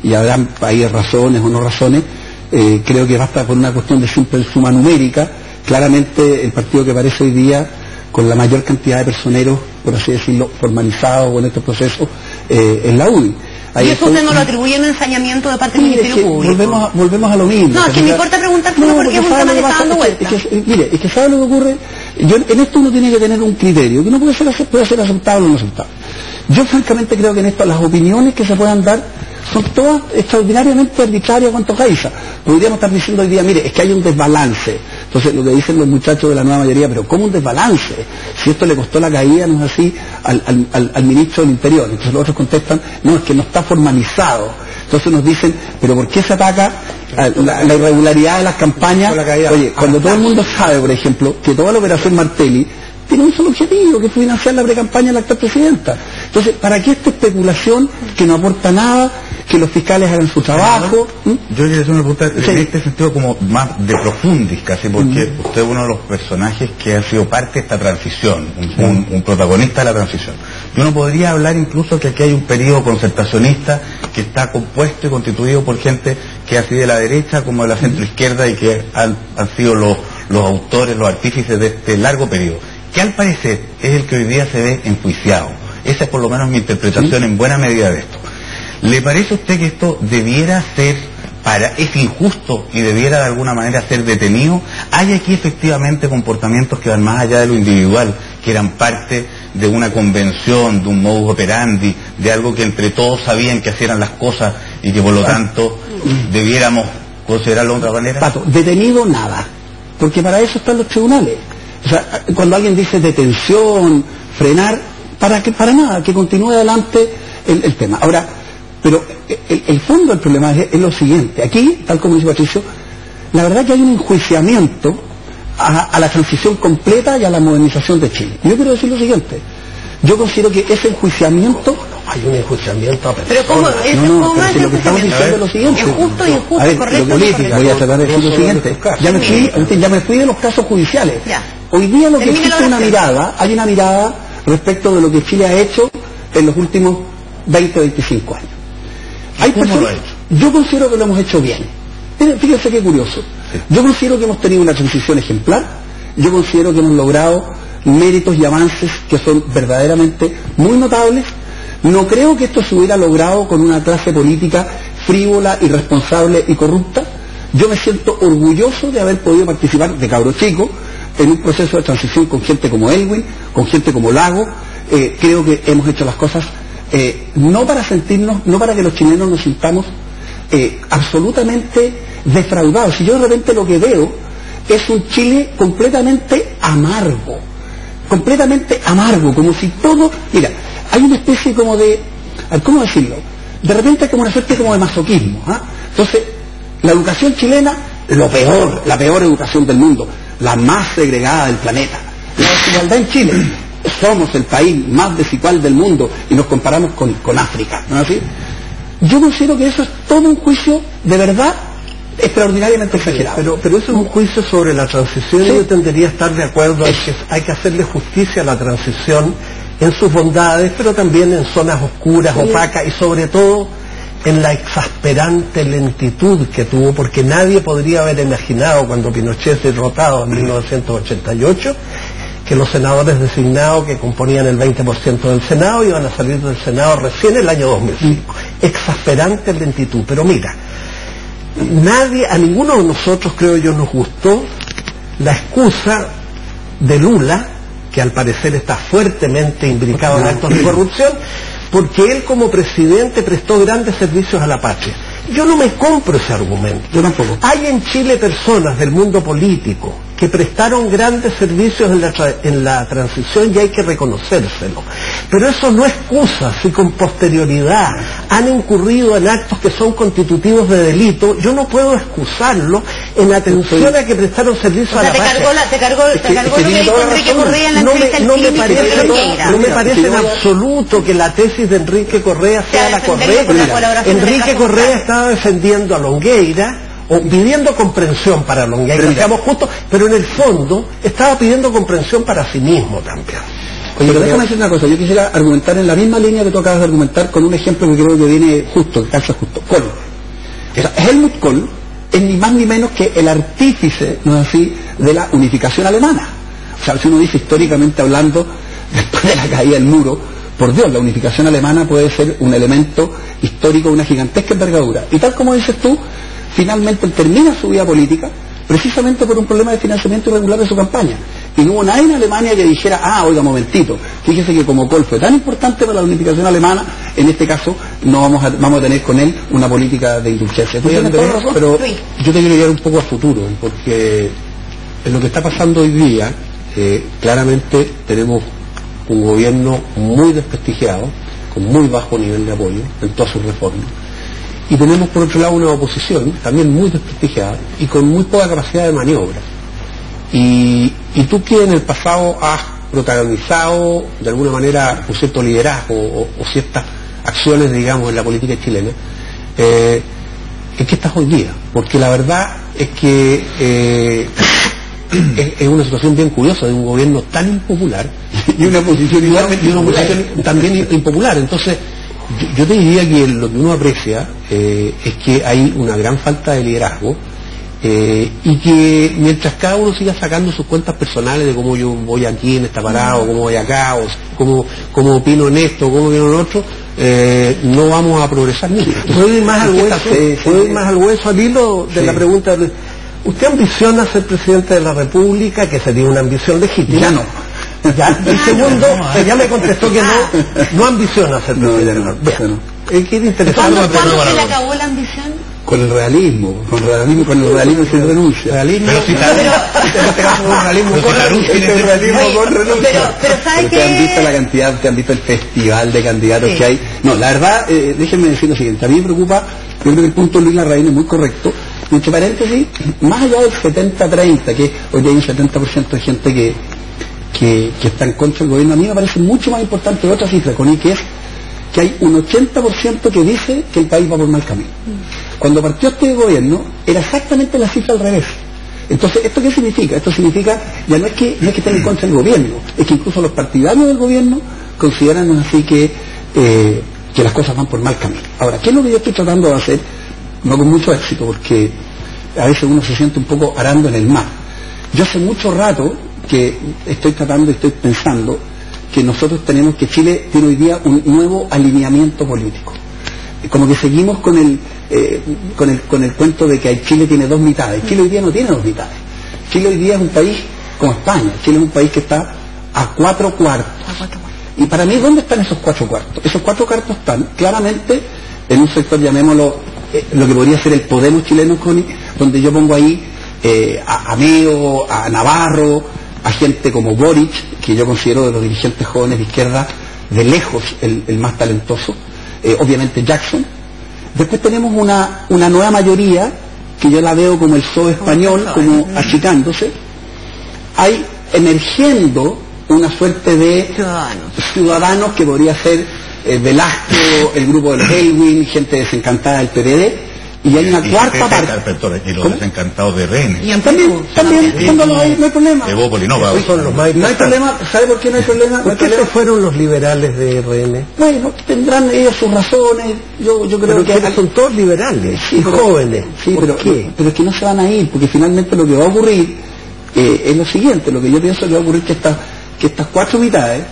y habrán ahí razones o no razones, creo que basta por una cuestión de simple suma numérica. Claramente el partido que aparece hoy día con la mayor cantidad de personeros, por así decirlo, formalizados con estos procesos, es la UDI. ¿Y eso usted no lo atribuye en ensañamiento de parte del Ministerio Público? Volvemos a lo mismo. No, es que me importa preguntárselo porque es un tema que está dando vuelta. Es que ¿sabe lo que ocurre? En esto uno tiene que tener un criterio, que no puede ser aceptable o no aceptable. Yo francamente creo que en esto las opiniones que se puedan dar son todas extraordinariamente arbitrarias cuanto Caixa. Podríamos estar diciendo hoy día, mire, es que hay un desbalance. Entonces lo que dicen los muchachos de la nueva mayoría, pero ¿cómo un desbalance? Si esto le costó la caída, no es así, al ministro del Interior. Entonces los otros contestan, no, es que no está formalizado. Entonces nos dicen, pero ¿por qué se ataca la irregularidad de las campañas? Oye, cuando todo el mundo sabe, por ejemplo, que toda la operación Martelli tiene un solo objetivo, que es financiar la precampaña de la actual presidenta. Entonces, ¿para qué esta especulación que no aporta nada, que los fiscales hagan su trabajo? Yo quería hacer una pregunta en este sentido como más de profundis casi, porque usted es uno de los personajes que ha sido parte de esta transición, un protagonista de la transición. Yo no podría hablar incluso que aquí hay un periodo concertacionista que está compuesto y constituido por gente que así de la derecha como de la centroizquierda y que han sido los autores, los artífices de este largo periodo, que al parecer es el que hoy día se ve enjuiciado. Esa es por lo menos mi interpretación en buena medida de esto. ¿Le parece a usted que esto debiera ser, es injusto y debiera de alguna manera ser detenido? ¿Hay aquí efectivamente comportamientos que van más allá de lo individual, que eran parte de una convención, de un modus operandi, de algo que entre todos sabían que hacían las cosas y que por lo tanto debiéramos considerarlo de otra manera? Pato, detenido nada, porque para eso están los tribunales. O sea, cuando alguien dice detención, frenar, para nada, que continúe adelante el tema. Ahora, pero el fondo del problema es lo siguiente. Aquí, tal como dice Patricio, la verdad que hay un enjuiciamiento a la transición completa y a la modernización de Chile. Yo quiero decir lo siguiente. Yo considero que ese enjuiciamiento... Hay un enjuiciamiento a personas. Pero ¿cómo? Pero si lo que estamos diciendo es lo siguiente. Es justo y injusto, a ver, correcto. Voy a tratar de decir lo siguiente. Ya me fui de los casos judiciales. Ya. Hoy día lo que existe hay una mirada respecto de lo que Chile ha hecho en los últimos 20 o 25 años. ¿Cómo lo ha hecho? Yo considero que lo hemos hecho bien. Fíjense qué curioso. Yo considero que hemos tenido una transición ejemplar. Yo considero que hemos logrado méritos y avances que son verdaderamente muy notables. No creo que esto se hubiera logrado con una clase política frívola, irresponsable y corrupta. Yo me siento orgulloso de haber podido participar de cabro chico en un proceso de transición con gente como Elwin, con gente como Lago. Creo que hemos hecho las cosas no para que los chilenos nos sintamos absolutamente defraudados. Si yo de repente lo que veo es un Chile completamente amargo, como si todo... Mira, hay una especie como de... ¿Cómo decirlo? De repente hay como una suerte como de masoquismo. Entonces, la educación chilena, la peor educación del mundo, la más segregada del planeta. La desigualdad en Chile. Somos el país más desigual del mundo y nos comparamos con África, ¿no es así? Yo considero que eso es todo un juicio de verdad extraordinariamente exagerado. Pero eso es un juicio sobre la transición, y yo tendría a estar de acuerdo en que hay que hacerle justicia a la transición en sus bondades, pero también en zonas oscuras, opacas, y sobre todo en la exasperante lentitud que tuvo, porque nadie podría haber imaginado cuando Pinochet fue derrotado en 1988 que los senadores designados que componían el 20% del Senado iban a salir del Senado recién el año 2005. Exasperante lentitud. Pero mira, a ninguno de nosotros, creo yo, nos gustó la excusa de Lula, que al parecer está fuertemente imbricado en actos de corrupción, porque él como presidente prestó grandes servicios a la patria. Yo no me compro ese argumento. Yo tampoco. Hay en Chile personas del mundo político que prestaron grandes servicios en la transición, y hay que reconocérselo. Pero eso no excusa si con posterioridad han incurrido en actos que son constitutivos de delito. Yo no puedo excusarlo en atención a que prestaron servicios a la patria. Te cargó lo que dijo Enrique Correa en la entrevista al Clínico. No me parece en absoluto que la tesis de Enrique Correa sea la correcta. Enrique Correa estaba defendiendo a Longueira, o pidiendo comprensión para Longueira, seamos justos, pero en el fondo estaba pidiendo comprensión para sí mismo también. Oye, pero déjame decir una cosa, yo quisiera argumentar en la misma línea que tú acabas de argumentar con un ejemplo que creo que viene justo, que calza justo. Kohl. O sea, Helmut Kohl es ni más ni menos que el artífice, no es así, de la unificación alemana. O sea, si uno dice históricamente hablando, después de la caída del muro, por Dios, la unificación alemana puede ser un elemento histórico de una gigantesca envergadura. Y tal como dices tú, finalmente él termina su vida política precisamente por un problema de financiamiento irregular de su campaña. Y no hubo nadie en Alemania que dijera, oiga, momentito, fíjese que como Kohl fue tan importante para la unificación alemana, en este caso no vamos a tener con él una política de indulgencia. Pero yo te quiero llevar un poco a futuro, porque en lo que está pasando hoy día, claramente tenemos un gobierno muy desprestigiado, con muy bajo nivel de apoyo en todas sus reformas. Y tenemos por otro lado una oposición también muy desprestigiada y con muy poca capacidad de maniobra. Y tú, que en el pasado has protagonizado de alguna manera un cierto liderazgo o ciertas acciones, digamos, en la política chilena, ¿en qué estás hoy día? Porque la verdad es que es una situación bien curiosa de un gobierno tan impopular y una posición también impopular. Entonces yo te diría que lo que uno aprecia es que hay una gran falta de liderazgo, y que mientras cada uno siga sacando sus cuentas personales de cómo yo voy aquí en esta parada, o cómo voy acá, o cómo opino en esto, o cómo opino en lo otro, no vamos a progresar nunca. ¿Puedo ir más al hueso, al hilo de la pregunta? ¿Usted ambiciona ser presidente de la República, que sería una ambición legítima? Ya no. El segundo, ya me contestó que no ambiciona ser presidente de la República. ¿Qué interesante? ¿Cuándo se le acabó la ambición? Con el realismo sin renuncia. Pero si pero ¿sabes qué? Te han visto la cantidad, te han visto el festival de candidatos que hay. No, la verdad, déjenme decir lo siguiente, a mí me preocupa, yo creo que el punto de Luis Larraín es muy correcto, y entre paréntesis, más allá del 70-30, que hoy hay un 70% de gente que está en contra del gobierno, a mí me parece mucho más importante otra cifra, Connie, que es que hay un 80% que dice que el país va por mal camino. Cuando partió este gobierno era exactamente la cifra al revés. Entonces, ¿esto qué significa? Esto significa, ya no es que estén en contra del gobierno, es que incluso los partidarios del gobierno consideran así que las cosas van por mal camino. Ahora, ¿qué es lo que yo estoy tratando de hacer? No con mucho éxito, porque a veces uno se siente un poco arando en el mar. Yo hace mucho rato que estoy pensando que nosotros tenemos, que Chile tiene hoy día un nuevo alineamiento político. Como que seguimos con el cuento de que Chile tiene dos mitades. Chile hoy día no tiene dos mitades. Chile hoy día es un país como España. Chile es un país que está a 4 cuartos. Y para mí, ¿dónde están esos 4 cuartos? Esos 4 cuartos están claramente en un sector, llamémoslo, lo que podría ser el Podemos chileno, Connie, donde yo pongo ahí a Meo, a Navarro, a gente como Boric, que yo considero de los dirigentes jóvenes de izquierda de lejos el más talentoso, obviamente Jackson. Después tenemos una nueva mayoría que yo la veo como el PSOE español, como achicándose. Hay emergiendo una suerte de ciudadanos que podría ser Velasco, el grupo de los Elwin, gente desencantada del PPD, y hay una cuarta parte. Y los desencantados de RN. Y También, cuando no hay problema. De Bópoli, no hay problema. ¿Sabe por qué no hay problema? ¿Por qué se fueron los liberales de RN? Bueno, tendrán ellos sus razones. Yo creo que son todos liberales, sí, pero, jóvenes. Sí, pero es que no se van a ir, porque finalmente lo que va a ocurrir es lo siguiente. Lo que yo pienso que va a ocurrir es que estas cuatro mitades,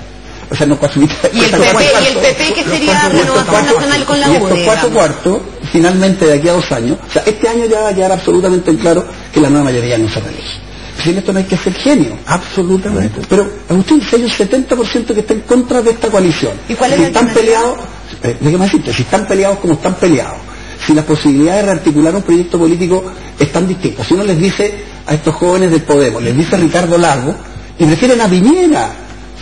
o sea, no cuatro mitades. Y el PP que sería Renovación Nacional con la y U. Estos cuatro cuartos, finalmente de aquí a 2 años, o sea, este año ya va a quedar absolutamente en claro que la nueva mayoría no se reelige. Sin esto no hay que ser genio. Absolutamente. Pero, Agustín, si hay un 70% que está en contra de esta coalición, ¿y cuál es si están peleados, déjame decirte, si están peleados como están peleados, si las posibilidades de rearticular un proyecto político están distintas, si uno les dice a estos jóvenes del Podemos, les dice a Ricardo Lagos, y prefieren a Piñera,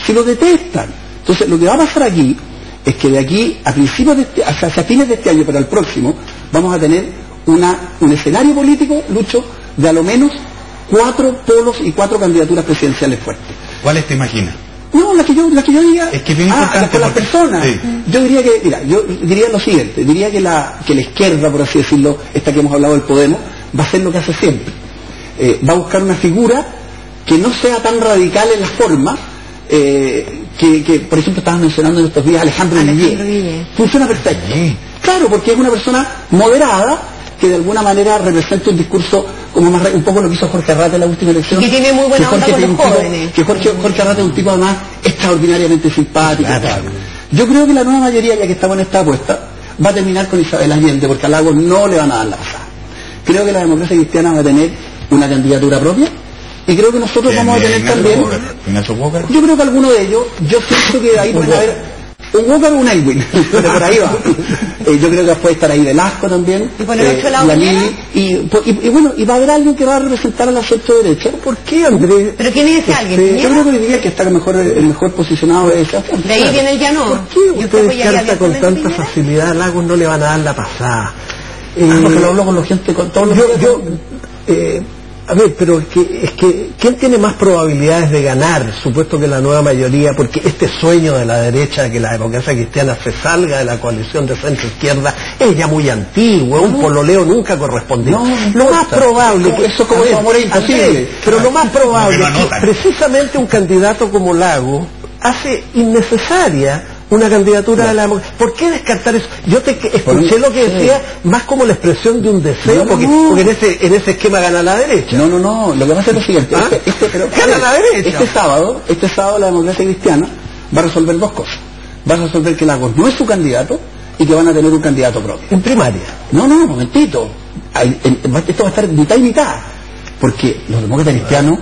si lo detestan. Entonces, lo que va a pasar aquí es que de aquí a principios de hacia fines de este año, pero al próximo, vamos a tener un escenario político, Lucho, de a lo menos 4 polos y 4 candidaturas presidenciales fuertes. ¿Cuáles te imaginas? No, la que yo diga. Es que es bien importante con las personas. Sí. Yo diría lo siguiente, diría que la izquierda, por así decirlo, esta que hemos hablado del Podemos, va a hacer lo que hace siempre. Va a buscar una figura que no sea tan radical en la forma, que por ejemplo estabas mencionando en estos días Alejandro Guillé. Funciona perfecto. Claro, porque es una persona moderada que de alguna manera representa un discurso como más, un poco lo que hizo Jorge Arrate en la última elección. Y que tiene muy buena onda con los jóvenes. Que Jorge Arrate es un tipo además extraordinariamente simpático. Claro. Yo creo que la nueva mayoría, ya que estamos en esta apuesta, va a terminar con Isabel Allende, porque a Lagos no le van a dar la pasada. Creo que la democracia cristiana va a tener una candidatura propia, y creo que nosotros vamos a tener también. Yo creo que alguno de ellos, yo siento que ahí puede haber un Walker o un Elwin, pero por ahí va. Yo creo que puede estar ahí Velasco también, y con el la Lili, y bueno, y va a haber alguien que va a representar a la centro derecha. ¿Por qué, Andrés? ¿Pero quién es ese alguien? Yo creo que diría que está el mejor posicionado es Sebastián. De ahí viene el llano. ¿Por qué usted descarta con tanta facilidad a Lagos no le van a dar la pasada? Porque lo hablo con la gente, con todos los a ver, pero es que ¿quién tiene más probabilidades de ganar? Supuesto que la nueva mayoría, porque este sueño de la derecha de que la democracia cristiana se salga de la coalición de centro-izquierda es ya muy antiguo, un pololeo nunca correspondido. Lo más probable, eso como es imposible, pero lo más probable es que precisamente un candidato como Lagos hace innecesaria una candidatura de la democracia. ¿Por qué descartar eso? Yo te escuché lo que decía más como la expresión de un deseo, porque en ese esquema gana la derecha. No, lo que pasa es lo siguiente, gana la derecha. Este sábado la democracia cristiana va a resolver 2 cosas. Va a resolver que Lagos no es su candidato y que van a tener un candidato propio. En primaria. No, momentito. Esto va a estar mitad y mitad, porque los demócratas cristianos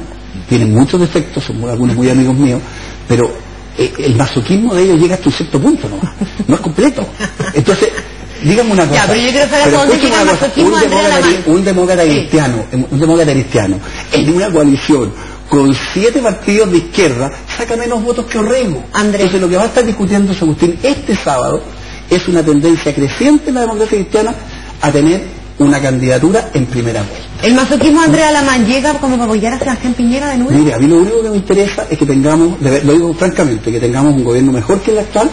tienen muchos defectos, son algunos muy amigos míos, pero el masoquismo de ellos llega hasta un cierto punto, no es completo. Entonces, dígame una cosa. Ya, pero yo quiero saber dónde llega el masoquismo de Andrea Lamán. Un demócrata cristiano en una coalición con 7 partidos de izquierda saca menos votos que Orrego. Entonces lo que va a estar discutiendo Agustín este sábado es una tendencia creciente en la democracia cristiana a tener una candidatura en primera vuelta. ¿El masoquismo de Andrea Lamán llega como para apoyar a Sebastián Piñera de nuevo? Mire, a mí lo único que me interesa es que tengamos, lo digo francamente, que tengamos un gobierno mejor que el actual.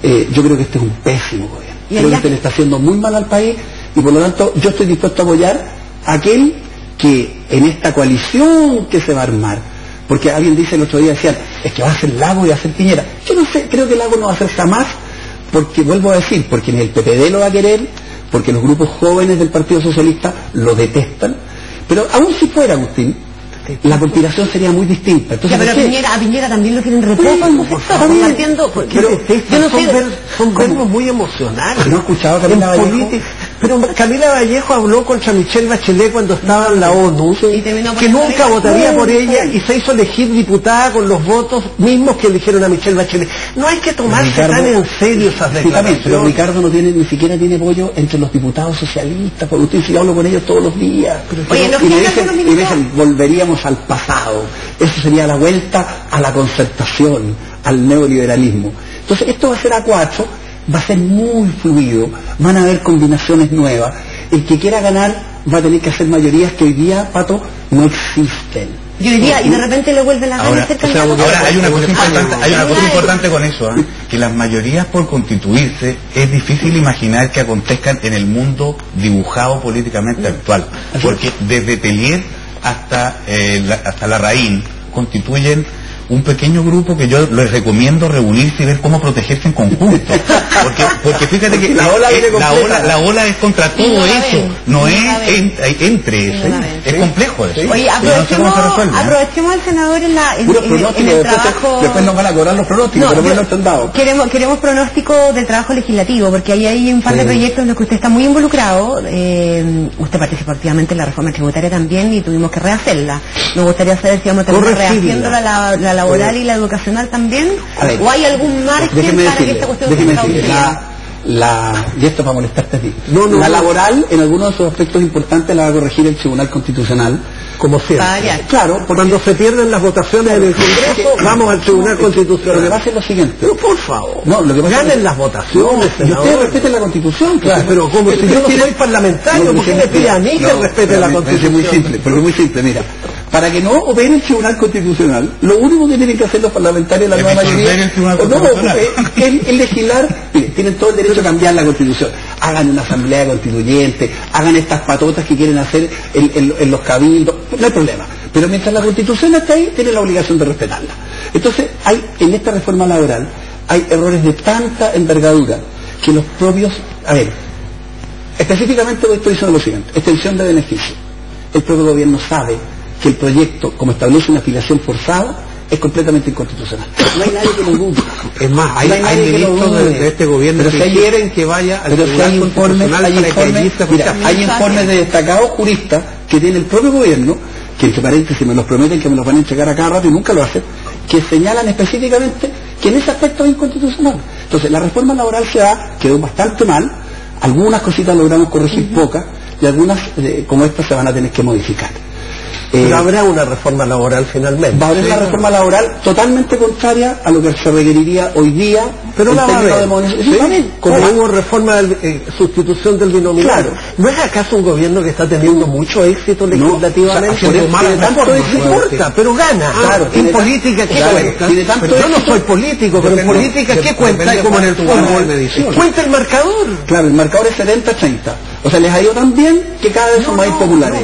Yo creo que este es un pésimo gobierno. Creo que este le está haciendo muy mal al país y por lo tanto yo estoy dispuesto a apoyar a aquel que en esta coalición que se va a armar, porque alguien dice el otro día, decían, es que va a ser Lagos y va a ser Piñera. Yo no sé, creo que Lagos no va a ser jamás, porque vuelvo a decir, porque ni el PPD lo va a querer, porque los grupos jóvenes del Partido Socialista lo detestan, pero aún si fuera, Agustín, la conspiración sería muy distinta. Entonces, pero a Piñera también lo quieren reposo, son verbos muy emocionales. ¿No he escuchado Camila Vallejo? Pero Camila Vallejo habló contra Michelle Bachelet cuando estaba en la ONU, que nunca votaría por ella y se hizo elegir diputada con los votos mismos que eligieron a Michelle Bachelet. No hay que tomarse tan en serio esas declaraciones. Pero Ricardo ni siquiera tiene apoyo entre los diputados socialistas, porque usted, si yo hablo con ellos todos los días. Y me dicen, volveríamos al pasado. Eso sería la vuelta a la concertación, al neoliberalismo. Entonces esto va a ser a 4, va a ser muy fluido, van a haber combinaciones nuevas. El que quiera ganar va a tener que hacer mayorías que hoy día, Pato, no existen. Y hoy día, y de repente le vuelven a ahora, ser candidato. ahora hay una cosa importante con eso, que las mayorías por constituirse es difícil imaginar que acontezcan en el mundo dibujado políticamente actual, porque desde Tellier hasta Larraín constituyen un pequeño grupo que yo les recomiendo reunirse y ver cómo protegerse en conjunto, porque fíjate que la ola es contra todo eso, no es entre eso, es complejo eso. Oye, aprovechemos al senador en el trabajo. Después nos van a cobrar los pronósticos, pero no están dados. Queremos pronóstico del trabajo legislativo, porque ahí hay un par de proyectos en los que usted está muy involucrado. Usted participó activamente en la reforma tributaria también y tuvimos que rehacerla. Nos gustaría saber si vamos a terminar rehaciéndola la laboral y la educacional también, o hay algún margen para que esta cuestión y esto para molestarte a ti. La laboral, en algunos de sus aspectos importantes, la va a corregir el Tribunal Constitucional, como siempre. Claro, cuando se pierden las votaciones en el Congreso, vamos al Tribunal Constitucional. Lo que pasa es lo siguiente. Pero por favor, lo que pasa ganen las votaciones, y ustedes respeten la Constitución, claro. Pero como si yo no soy parlamentario, ¿por qué me pide a mí que respete la Constitución? Porque es muy simple, mira. Para que no opere el Tribunal Constitucional, lo único que tienen que hacer los parlamentarios de la nueva mayoría es legislar. Miren, tienen todo el derecho a cambiar la Constitución. Hagan una asamblea constituyente, hagan estas patotas que quieren hacer en los cabildos, no hay problema. Pero mientras la Constitución está ahí, tienen la obligación de respetarla. Entonces, en esta reforma laboral hay errores de tanta envergadura que los propios... A ver, específicamente estoy diciendo lo siguiente: extensión de beneficio. El propio gobierno sabe que el proyecto, como establece una afiliación forzada, es completamente inconstitucional. No hay nadie que lo dude. Es más, hay ministros de este gobierno que quieren que vaya al Tribunal Constitucional hay informes de destacados juristas que tiene el propio gobierno, que entre paréntesis me los prometen que me los van a entregar a cada rato y nunca lo hacen, que señalan específicamente que en ese aspecto es inconstitucional. Entonces, la reforma laboral quedó bastante mal, algunas cositas logramos corregir, pocas, y algunas, como estas, se van a tener que modificar. Pero habrá una reforma laboral finalmente. Va a haber una reforma laboral totalmente contraria a lo que se requeriría hoy día. Pero la va a haber. Como hubo reforma de sustitución del binomial. Claro. ¿No es acaso un gobierno que está teniendo mucho éxito legislativamente? Pero gana. Claro, en política, ¿qué cuenta? Yo no soy político, pero en política, ¿qué cuenta? Y como en el fútbol, cuenta el marcador. Claro, el marcador es 70-30. O sea, les ha ido tan bien que cada vez son más impopulares.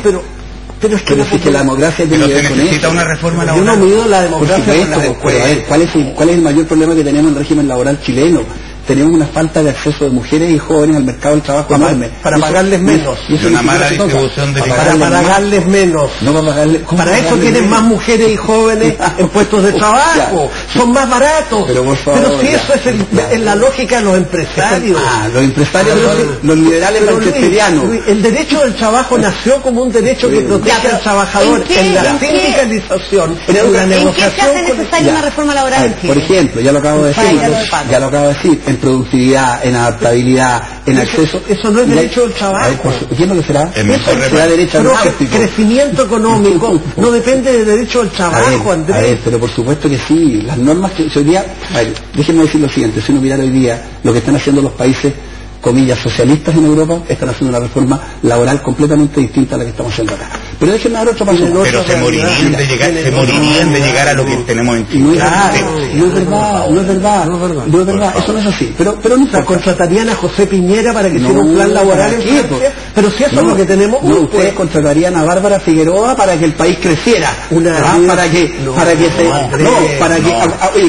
Pero es que la democracia tiene que ver con eso. Una reforma laboral. Yo no mido la democracia con la escuela. ¿Cuál es el mayor problema que tenemos en el régimen laboral chileno? Tenemos una falta de acceso de mujeres y jóvenes al mercado del trabajo enorme. Para pagarles menos. Y una mala distribución de para pagarles menos. Para eso tienen más mujeres y jóvenes en puestos de trabajo. Son más baratos. Pero si eso es la lógica de los empresarios. Los empresarios, los liberales manchesterianos. El derecho del trabajo nació como un derecho que protege al trabajador en la sindicalización, en la negociación. ¿En qué se hace necesaria una reforma laboral en Chile? Por ejemplo, ya lo acabo de decir. En productividad, en adaptabilidad, en acceso. Eso no es derecho del trabajo. ¿Qué es lo que será? Será derecho al crecimiento económico no depende del derecho del trabajo, Andrés. Pero por supuesto que sí. Las normas que hoy día, déjenme decir lo siguiente: si uno mira hoy día lo que están haciendo los países, comillas, socialistas en Europa, están haciendo una reforma laboral completamente distinta a la que estamos haciendo acá. Pero déjenme dar otro paso. Pero se morirían de llegar a lo que tenemos en Chile. No es verdad, eso no es así. Pero no contratarían a José Piñera para que hiciera un plan laboral en Francia. Pero si eso es lo que tenemos, ustedes contratarían a Bárbara Figueroa para que el país creciera. Oye,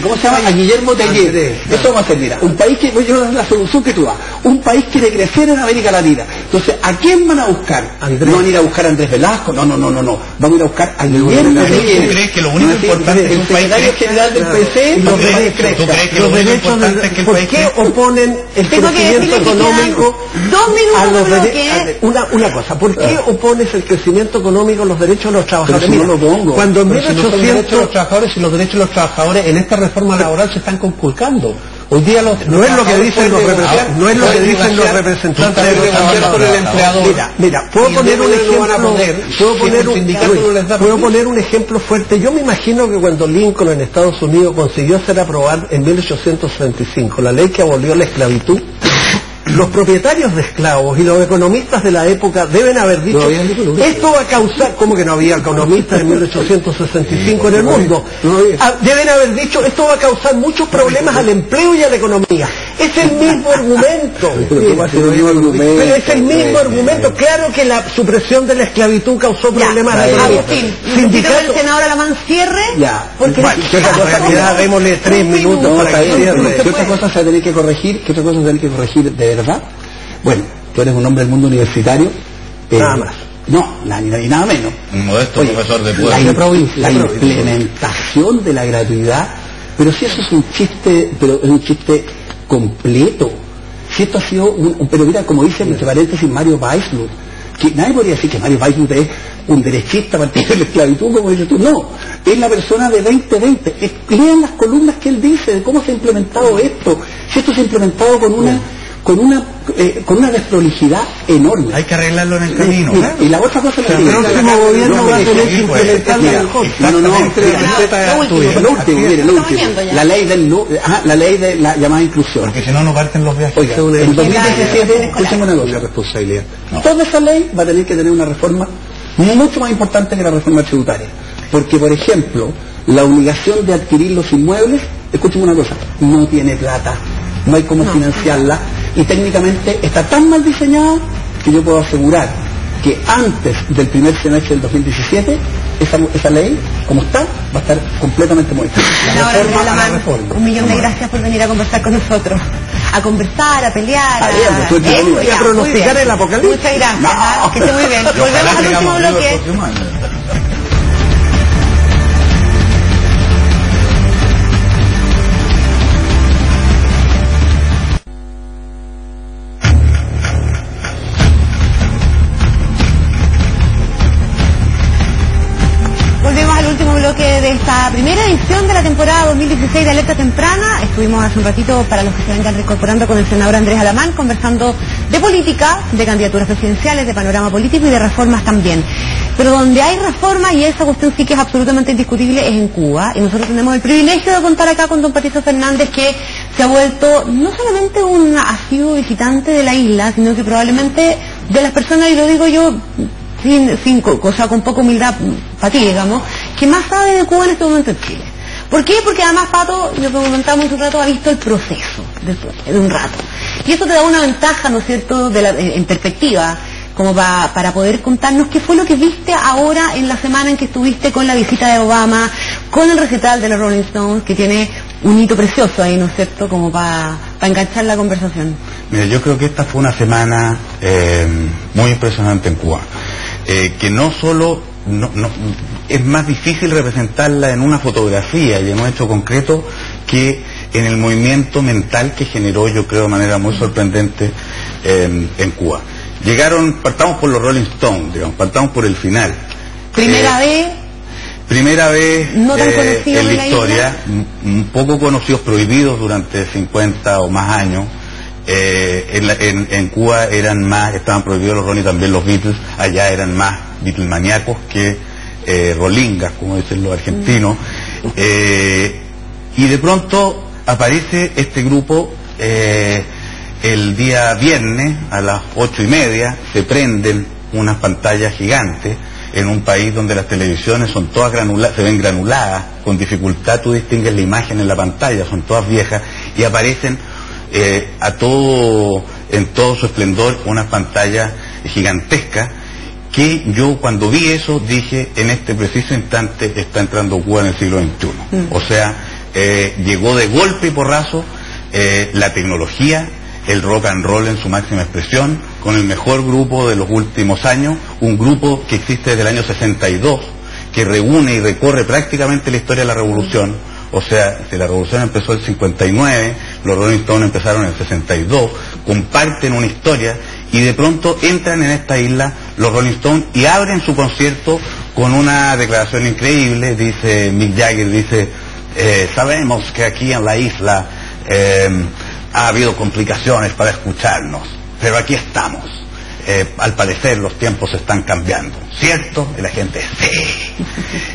¿cómo se llama? A Guillermo Tellier. Eso va a ser, mira, un país que, yo la solución que tú das, un país quiere crecer en América Latina. Entonces, ¿a quién van a buscar? No van a ir a buscar a Andrés Velasco, no. Vamos a ir a buscar a Guillermo Tellier. ¿Tú crees que lo único importante es que un país general del PC? ¿Tú crees que lo único importante es que el país crezca? ¿Por qué oponen el crecimiento económico a los derechos? Una cosa, ¿por qué opones el crecimiento económico a los derechos de los trabajadores? No lo pongo. Cuando en 1800 los trabajadores y los derechos de los trabajadores en esta reforma laboral se están conculcando. Hoy día no es lo que dicen los representantes de los trabajadores. Mira, puedo poner un ejemplo fuerte. Yo me imagino que cuando Lincoln en Estados Unidos consiguió hacer aprobar en 1865 la ley que abolió la esclavitud, los propietarios de esclavos y los economistas de la época deben haber dicho, esto va a causar, ¿cómo que no había economistas en 1865 en el mundo? Deben haber dicho, esto va a causar muchos problemas al empleo y a la economía. Es el mismo argumento. Pero es el mismo argumento. Claro que la supresión de la esclavitud causó problemas a la economía. Sindicato del senador Alamán cierre. Porque ¿qué otra cosa queda? Démosle 3 minutos para que cierre. ¿Qué otra cosa se tiene que corregir? ¿Qué otra cosa se tiene que corregir de verdad? Bueno, tú eres un hombre del mundo universitario. Nada más. No, y nada menos. Un modesto profesor de pueblo. La implementación de la gratuidad, pero si eso es un chiste, pero es un chiste completo. Si esto ha sido pero mira, como dice entre paréntesis Mario Weissmuth, que nadie podría decir que Mario Weissmuth es un derechista partidario de la esclavitud, como dices tú. No, es la persona de 2020. Lean las columnas que él dice de cómo se ha implementado esto. Si esto se ha implementado con una desprolijidad enorme. Hay que arreglarlo en el camino. Mira, y la otra cosa que el próximo gobierno va a tener que implementarlo mejor. Lo último. La ley de la llamada inclusión. Porque si no parten los viajes. Oiga, en 2017, escuchen una cosa, responsabilidad. Toda esa ley va a tener que tener una reforma mucho más importante que la reforma tributaria. Porque, por ejemplo, la obligación de adquirir los inmuebles, escuchen una cosa, no tiene plata. No hay cómo financiarla y técnicamente está tan mal diseñada que yo puedo asegurar que antes del primer semestre del 2017 esa ley, como está, va a estar completamente modificada. La reforma. Un millón de gracias por venir a conversar con nosotros. A conversar, a pelear, a pronosticar el apocalipsis. Muchas gracias. Que esté muy bien. Volvemos al último bloque. Bloque de esta primera edición de la temporada 2016 de Alerta Temprana. Estuvimos hace un ratito, para los que se vengan reincorporando, con el senador Andrés Alamán, conversando de política, de candidaturas presidenciales, de panorama político y de reformas también. Pero donde hay reformas, y esa cuestión sí que es absolutamente indiscutible, es en Cuba. Y nosotros tenemos el privilegio de contar acá con don Patricio Fernández, que se ha vuelto no solamente un asiduo visitante de la isla, sino que probablemente de las personas, y lo digo yo con poca humildad para ti, digamos, que más sabe de Cuba en este momento en Chile. ¿Por qué? Porque además Pato, lo que comentamos un rato, ha visto el proceso de un rato. Y eso te da una ventaja, ¿no es cierto?, en perspectiva, como para poder contarnos qué fue lo que viste ahora en la semana en que estuviste con la visita de Obama, con el recital de los Rolling Stones, que tiene un hito precioso ahí, ¿no es cierto?, como para enganchar la conversación. Mira, yo creo que esta fue una semana muy impresionante en Cuba. Que no solo es más difícil representarla en una fotografía y en un hecho concreto que en el movimiento mental que generó, yo creo, de manera muy sorprendente en Cuba. Partamos por los Rolling Stones, digamos, partamos por el final. Primera vez no tan en la historia, un poco conocidos, prohibidos durante 50 o más años. En Cuba estaban prohibidos los Rolling, también los Beatles. Allá eran más Beatlemaníacos que Rollingas, como dicen los argentinos. Y de pronto aparece este grupo el día viernes a las 8:30. Se prenden unas pantallas gigantes en un país donde las televisiones son todas se ven granuladas, con dificultad tú distingues la imagen en la pantalla, son todas viejas, y aparecen en todo su esplendor unas pantallas gigantescas, que yo cuando vi eso dije, en este preciso instante está entrando Cuba en el siglo XXI. O sea, llegó de golpe y porrazo la tecnología, el rock and roll en su máxima expresión, con el mejor grupo de los últimos años, un grupo que existe desde el año 62, que reúne y recorre prácticamente la historia de la revolución. O sea, si la revolución empezó en el 59, los Rolling Stones empezaron en el 62, comparten una historia, y de pronto entran en esta isla los Rolling Stones y abren su concierto con una declaración increíble. Dice Mick Jagger, sabemos que aquí en la isla ha habido complicaciones para escucharnos, pero aquí estamos. Al parecer los tiempos están cambiando, ¿cierto? Y la gente, sí.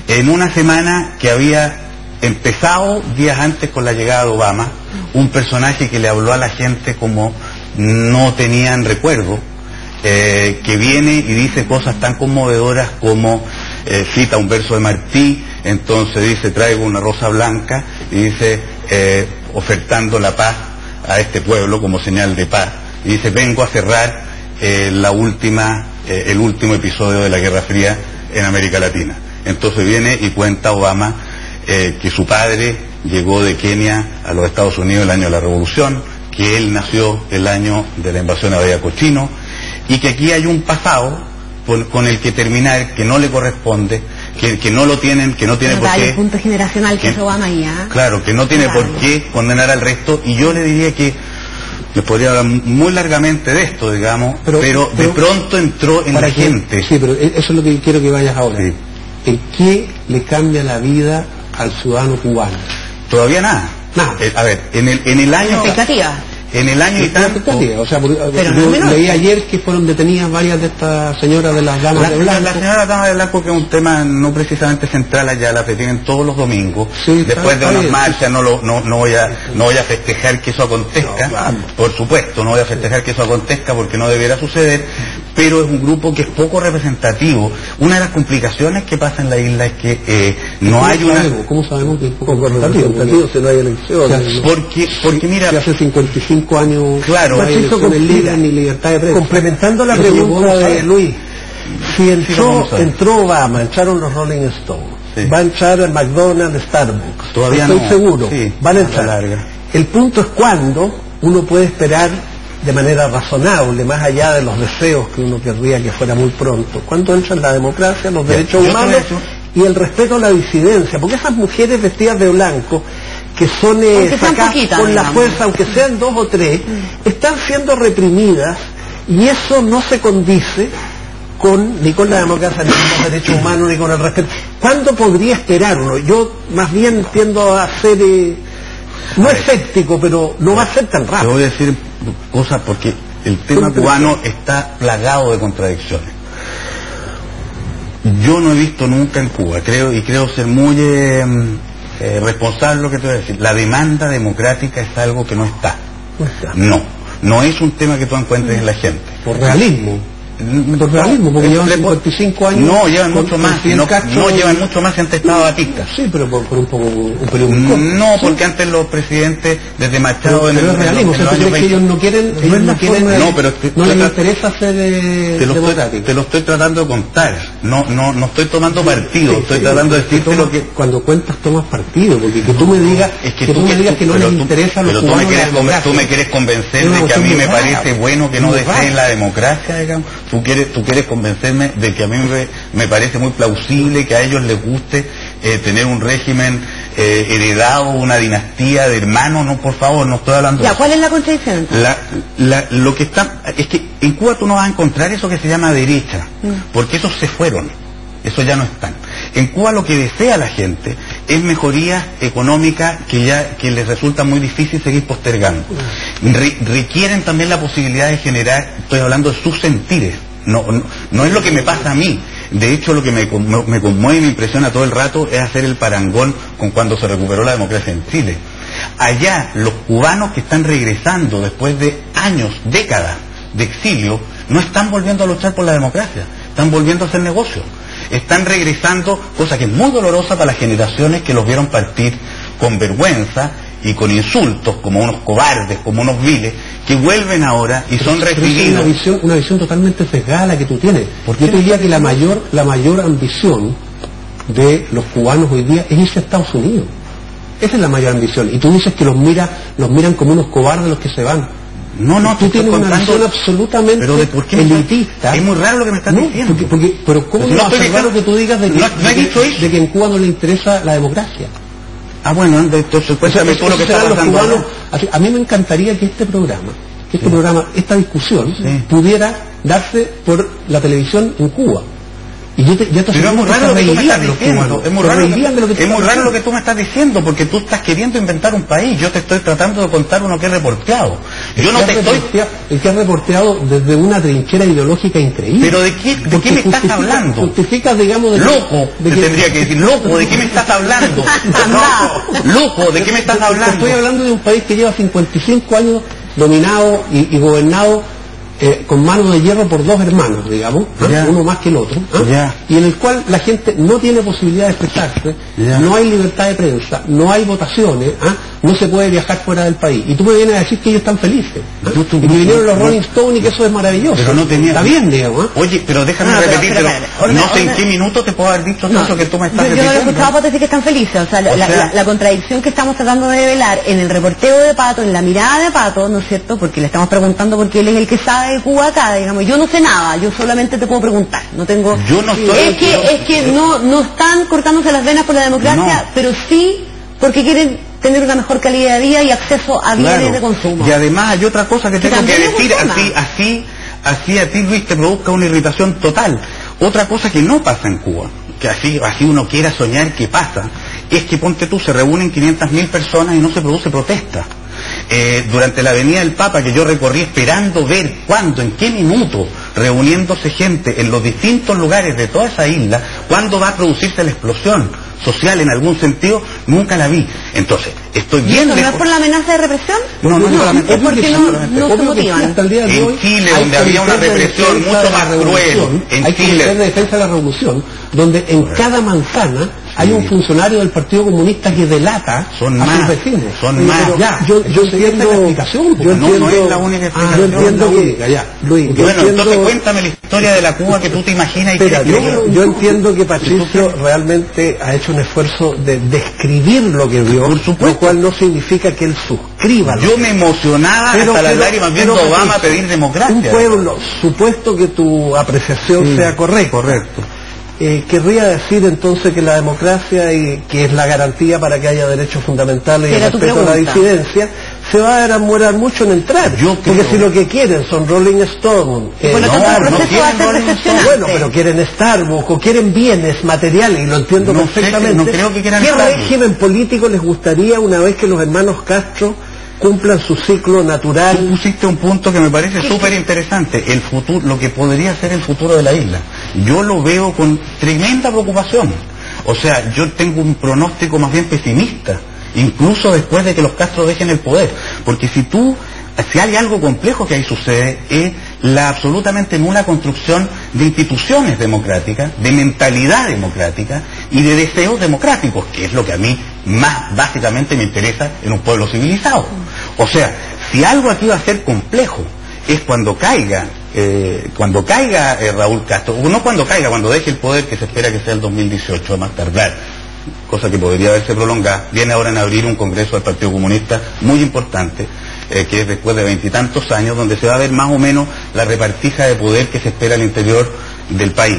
En una semana que había empezado días antes con la llegada de Obama, un personaje que le habló a la gente como no tenían recuerdo, que viene y dice cosas tan conmovedoras como, cita un verso de Martí, entonces dice, traigo una rosa blanca, y dice, ofertando la paz a este pueblo como señal de paz, y dice, vengo a cerrar el último episodio de la Guerra Fría en América Latina. Entonces viene y cuenta Obama que su padre llegó de Kenia a los Estados Unidos el año de la Revolución, que él nació el año de la invasión a Bahía Cochino, y que aquí hay un pasado con el que terminar, que no le corresponde, que no lo tienen, que no tiene por qué. El punto generacional que es Obama ya. Claro, que no tiene por qué condenar al resto, y yo le diría que les podría hablar muy largamente de esto, digamos, pero de pronto entró en la gente. Sí, pero eso es lo que quiero que vayas ahora. Sí. ¿En qué le cambia la vida al ciudadano cubano? Todavía nada. Nada. A ver, en el año... expectativa. En el año y tanto... O sea, yo leí ayer que fueron detenidas varias de estas señoras de las damas de blanco. La señora dama de blanco, que es un tema no precisamente central allá, la detienen todos los domingos. Sí, después de unas marchas, no voy a festejar que eso acontezca. No, claro. Por supuesto, no voy a festejar que eso acontezca porque no debiera suceder, pero es un grupo que es poco representativo. Una de las complicaciones que pasa en la isla es que no hay una... ¿Cómo sabemos que es poco representativo si no hay elecciones? Porque mira... hace 55 años, claro, no hay elecciones libres ni libertad de prensa. Complementando la pregunta de Luis, si entró Obama, entraron los Rolling Stones, sí, va a entrar el McDonald's, Starbucks, todavía estoy seguro, sí, van a entrar. El punto es cuándo uno puede esperar de manera razonable, más allá de los deseos que uno querría que fuera muy pronto, cuándo entran la democracia, los derechos humanos y el respeto a la disidencia, porque esas mujeres vestidas de blanco que son sacadas con la fuerza, aunque sean 2 o 3, están siendo reprimidas, y eso no se condice ni con la democracia, ni con los derechos humanos, ni con el respeto. ¿Cuándo podría esperar uno? Yo más bien tiendo a ser no escéptico, pero no va a ser tan rápido. Te voy a decir cosas porque el tema cubano está plagado de contradicciones. Yo no he visto nunca en Cuba, creo ser muy responsable lo que te voy a decir. La demanda democrática es algo que no está. No es un tema que tú encuentres en la gente. Por realismo. Porque llevan 55 años. No, llevan mucho más. No llevan mucho más que antes estaba Batista. Sí, pero por un periodo muy corto. No, porque antes los presidentes, desde Machado en el realismo, ¿tú crees que ellos no quieren? No les interesa ser democráticos. Te lo estoy tratando de contar. No estoy tomando partido, estoy tratando de decirte lo que... Cuando cuentas tomas partido, porque que tú me digas que no les interesa lo que tú me quieres convencer de que a mí me parece bueno que no deseen la democracia, digamos. Tú quieres convencerme de que a mí me parece muy plausible que a ellos les guste tener un régimen heredado, una dinastía de hermanos. No, por favor, no estoy hablando de eso. ¿Cuál es la contradicción? Lo que está es que en Cuba tú no vas a encontrar eso que se llama derecha, porque esos se fueron, esos ya no están. En Cuba lo que desea la gente es mejorías económicas que les resulta muy difícil seguir postergando. Requieren también la posibilidad de generar, estoy hablando de sus sentires, no es lo que me pasa a mí. De hecho, lo que me conmueve y me impresiona todo el rato es hacer el parangón con cuando se recuperó la democracia en Chile. Allá, los cubanos que están regresando después de años, décadas de exilio, no están volviendo a luchar por la democracia, están volviendo a hacer negocios. Están regresando, cosa que es muy dolorosa para las generaciones que los vieron partir con vergüenza y con insultos, como unos cobardes, como unos viles, que vuelven ahora y son recibidos. Es una visión totalmente sesgada la que tú tienes. Porque yo te diría que la mayor ambición de los cubanos hoy día es irse a Estados Unidos. Esa es la mayor ambición. Y tú dices que los miran como unos cobardes los que se van. No, tú tienes una visión absolutamente elitista. Es muy raro lo que me estás diciendo. Pero ¿cómo no es raro que tú digas de que en Cuba no le interesa la democracia? Ah, bueno, entonces cuéntame todo lo que está pasando. A mí me encantaría que este programa, esta discusión, pudiera darse por la televisión en Cuba. Pero es muy raro lo que tú me estás diciendo. Es muy raro lo que tú me estás diciendo, porque tú estás queriendo inventar un país. Yo te estoy tratando de contar uno que es reporteado. El que ha reporteado desde una trinchera ideológica increíble. Pero ¿de qué me estás hablando? Justificas, digamos, loco. Tendría que decir, loco, ¿de qué me estás hablando? Loco, ¿de qué me estás hablando? Estoy hablando de un país que lleva 55 años dominado y gobernado con mano de hierro por dos hermanos, digamos, uno más que el otro, y en el cual la gente no tiene posibilidad de expresarse, no hay libertad de prensa, no hay votaciones, no se puede viajar fuera del país. Y tú me vienes a decir que ellos están felices. Y que vinieron los Rolling Stones y que eso es maravilloso. Pero no tenía... Está bien, digamos. Oye, pero déjame repetir, no sé en qué minuto te puedo haber dicho eso que tú me estás repitiendo. Yo no le escuchaba para decir que están felices. O sea, la contradicción que estamos tratando de develar en el reporteo de Pato, en la mirada de Pato, ¿no es cierto? Porque le estamos preguntando porque él es el que sabe de Cuba acá, digamos. Yo no sé nada, yo solamente te puedo preguntar. No tengo... Yo no estoy... Es que no están cortándose las venas por la democracia, pero sí porque quieren tener una mejor calidad de vida y acceso a bienes de consumo. Y además hay otra cosa que tengo que decir, así a ti, Luis, te produzca una irritación total. Otra cosa que no pasa en Cuba, que así uno quiera soñar que pasa, es que, ponte tú, se reúnen 500.000 personas y no se produce protesta. Durante la Avenida del Papa, que yo recorrí esperando ver cuándo, en qué minuto, reuniéndose gente en los distintos lugares de toda esa isla, cuándo va a producirse la explosión social en algún sentido, nunca la vi. Entonces, estoy bien lejos. ¿No es por la amenaza de represión? No, es porque no se motivan. En Chile, donde había una represión mucho más cruel, hay que hacer de defensa de la revolución, donde en cada manzana hay un funcionario del Partido Comunista que delata a sus vecinos. Son más. Yo entiendo la explicación. No es la única explicación. Yo entiendo que... Luis, bueno, entonces cuéntame la historia de la Cuba que tú te imaginas. Yo entiendo que Patricio realmente ha hecho un esfuerzo de describir lo que vio, lo cual no significa que él suscriba. Yo me emocionaba hasta las lágrimas viendo a Obama pedir democracia. Un pueblo, supuesto que tu apreciación sea correcta. Correcto. Querría decir entonces que la democracia, que es la garantía para que haya derechos fundamentales y el respeto a la disidencia, se va a demorar mucho en entrar. Porque si lo que quieren son Rolling Stone, bueno, pero quieren Starbucks o quieren bienes materiales, y lo entiendo perfectamente. ¿Qué régimen político les gustaría una vez que los hermanos Castro cumplan su ciclo natural? Tú pusiste un punto que me parece súper interesante, el futuro, lo que podría ser el futuro de la isla. Yo lo veo con tremenda preocupación. O sea, yo tengo un pronóstico más bien pesimista, incluso después de que los Castro dejen el poder. Porque si hay algo complejo que ahí sucede, es la absolutamente nula construcción de instituciones democráticas, de mentalidad democrática y de deseos democráticos, que es lo que a mí más básicamente me interesa en un pueblo civilizado. O sea, si algo aquí va a ser complejo, es cuando caiga Raúl Castro, no cuando caiga, cuando deje el poder, que se espera que sea el 2018 a más tardar, cosa que podría haberse prolongado. Viene ahora en abril un congreso del Partido Comunista muy importante, que es después de 20 y tantos años, donde se va a ver más o menos la repartija de poder que se espera al interior del país.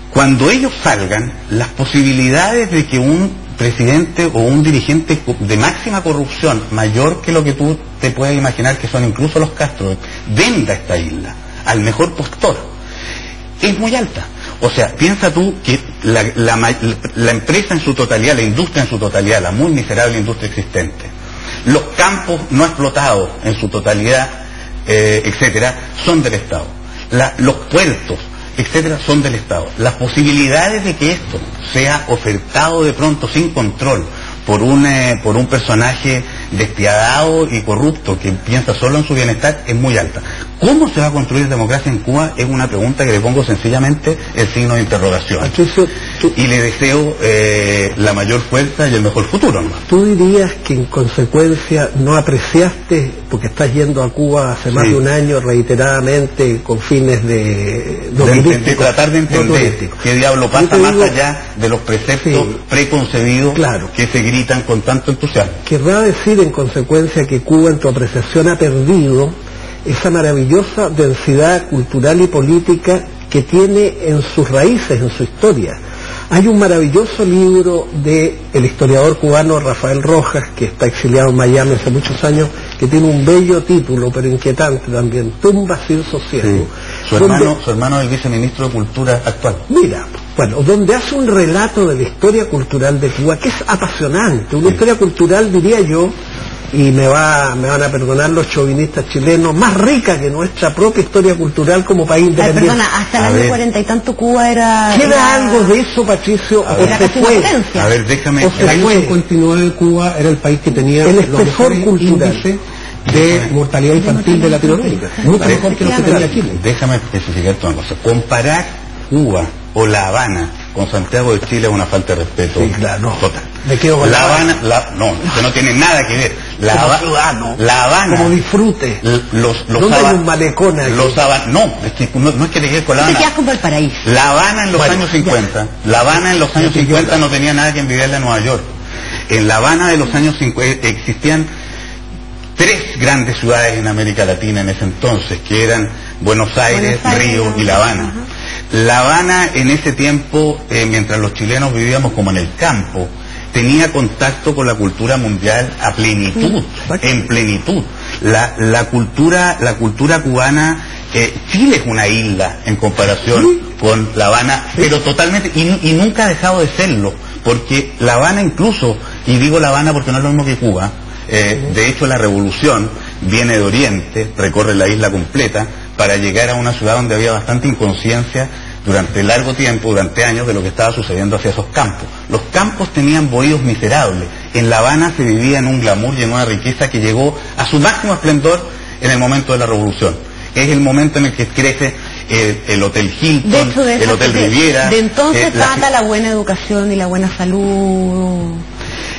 Cuando ellos salgan, las posibilidades de que un presidente o un dirigente de máxima corrupción, mayor que lo que tú te puedes imaginar que son incluso los Castro, venda esta isla al mejor postor, es muy alta. O sea, piensa tú que la empresa en su totalidad, la industria en su totalidad, la muy miserable industria existente, los campos no explotados en su totalidad, etcétera, son del Estado. Los puertos, etcétera, son del Estado. Las posibilidades de que esto sea ofertado de pronto sin control por un personaje despiadado y corrupto que piensa solo en su bienestar es muy alta. ¿Cómo se va a construir democracia en Cuba? Es una pregunta que le pongo sencillamente el signo de interrogación. Y le deseo la mayor fuerza y el mejor futuro, ¿no? ¿Tú dirías que en consecuencia no apreciaste, porque estás yendo a Cuba hace más de un año reiteradamente con fines de tratar de entender qué diablo pasa más allá de los preceptos preconcebidos que se gritan con tanto entusiasmo? Querrá decir en consecuencia que Cuba, en tu apreciación, ha perdido esa maravillosa densidad cultural y política que tiene en sus raíces, en su historia. Hay un maravilloso libro del historiador cubano Rafael Rojas, que está exiliado en Miami hace muchos años, que tiene un bello título, pero inquietante también, Tumba sin sosiego. Su hermano es el viceministro de Cultura actual. Mira, bueno, donde hace un relato de la historia cultural de Cuba, que es apasionante, una historia cultural, diría yo, y me van a perdonar los chauvinistas chilenos, más rica que nuestra propia historia cultural como país independiente. Perdona, hasta el año 40 y tanto Cuba era... ¿Queda algo de eso, Patricio? Era casi una potencia. A ver, déjame... En el año 59 Cuba era el país que tenía el espesor cultural. de mortalidad infantil de Latinoamérica. Mucho mejor que los que tenía Chile. Déjame especificar una cosa. Comparar Cuba o La Habana con Santiago de Chile es una falta de respeto. Sí, claro, no. Total. Me quedo con La Habana, no, que no tiene nada que ver. La Habana, como disfrute. ¿Dónde hay un malecón ahí? No, es que no es que te quedes con La Habana. Te quedas con Valparaíso. La Habana en los años 50. La Habana en los años 50 no tenía nada que envidiarle a Nueva York. En La Habana de los años 50 existían 3 grandes ciudades en América Latina en ese entonces, que eran Buenos Aires, Río y La Habana. La Habana en ese tiempo, mientras los chilenos vivíamos como en el campo, tenía contacto con la cultura mundial a plenitud, en plenitud. La cultura cubana, Chile es una isla en comparación con La Habana, pero totalmente, y nunca ha dejado de serlo, porque La Habana incluso, y digo La Habana porque no es lo mismo que Cuba, de hecho la revolución viene de Oriente, recorre la isla completa, para llegar a una ciudad donde había bastante inconsciencia durante largo tiempo, durante años, de lo que estaba sucediendo hacia esos campos. Los campos tenían bohíos miserables. En La Habana se vivía en un glamour y en una riqueza que llegó a su máximo esplendor en el momento de la revolución. Es el momento en el que crece el Hotel Hilton, el Hotel Riviera. De entonces trata la buena educación y la buena salud,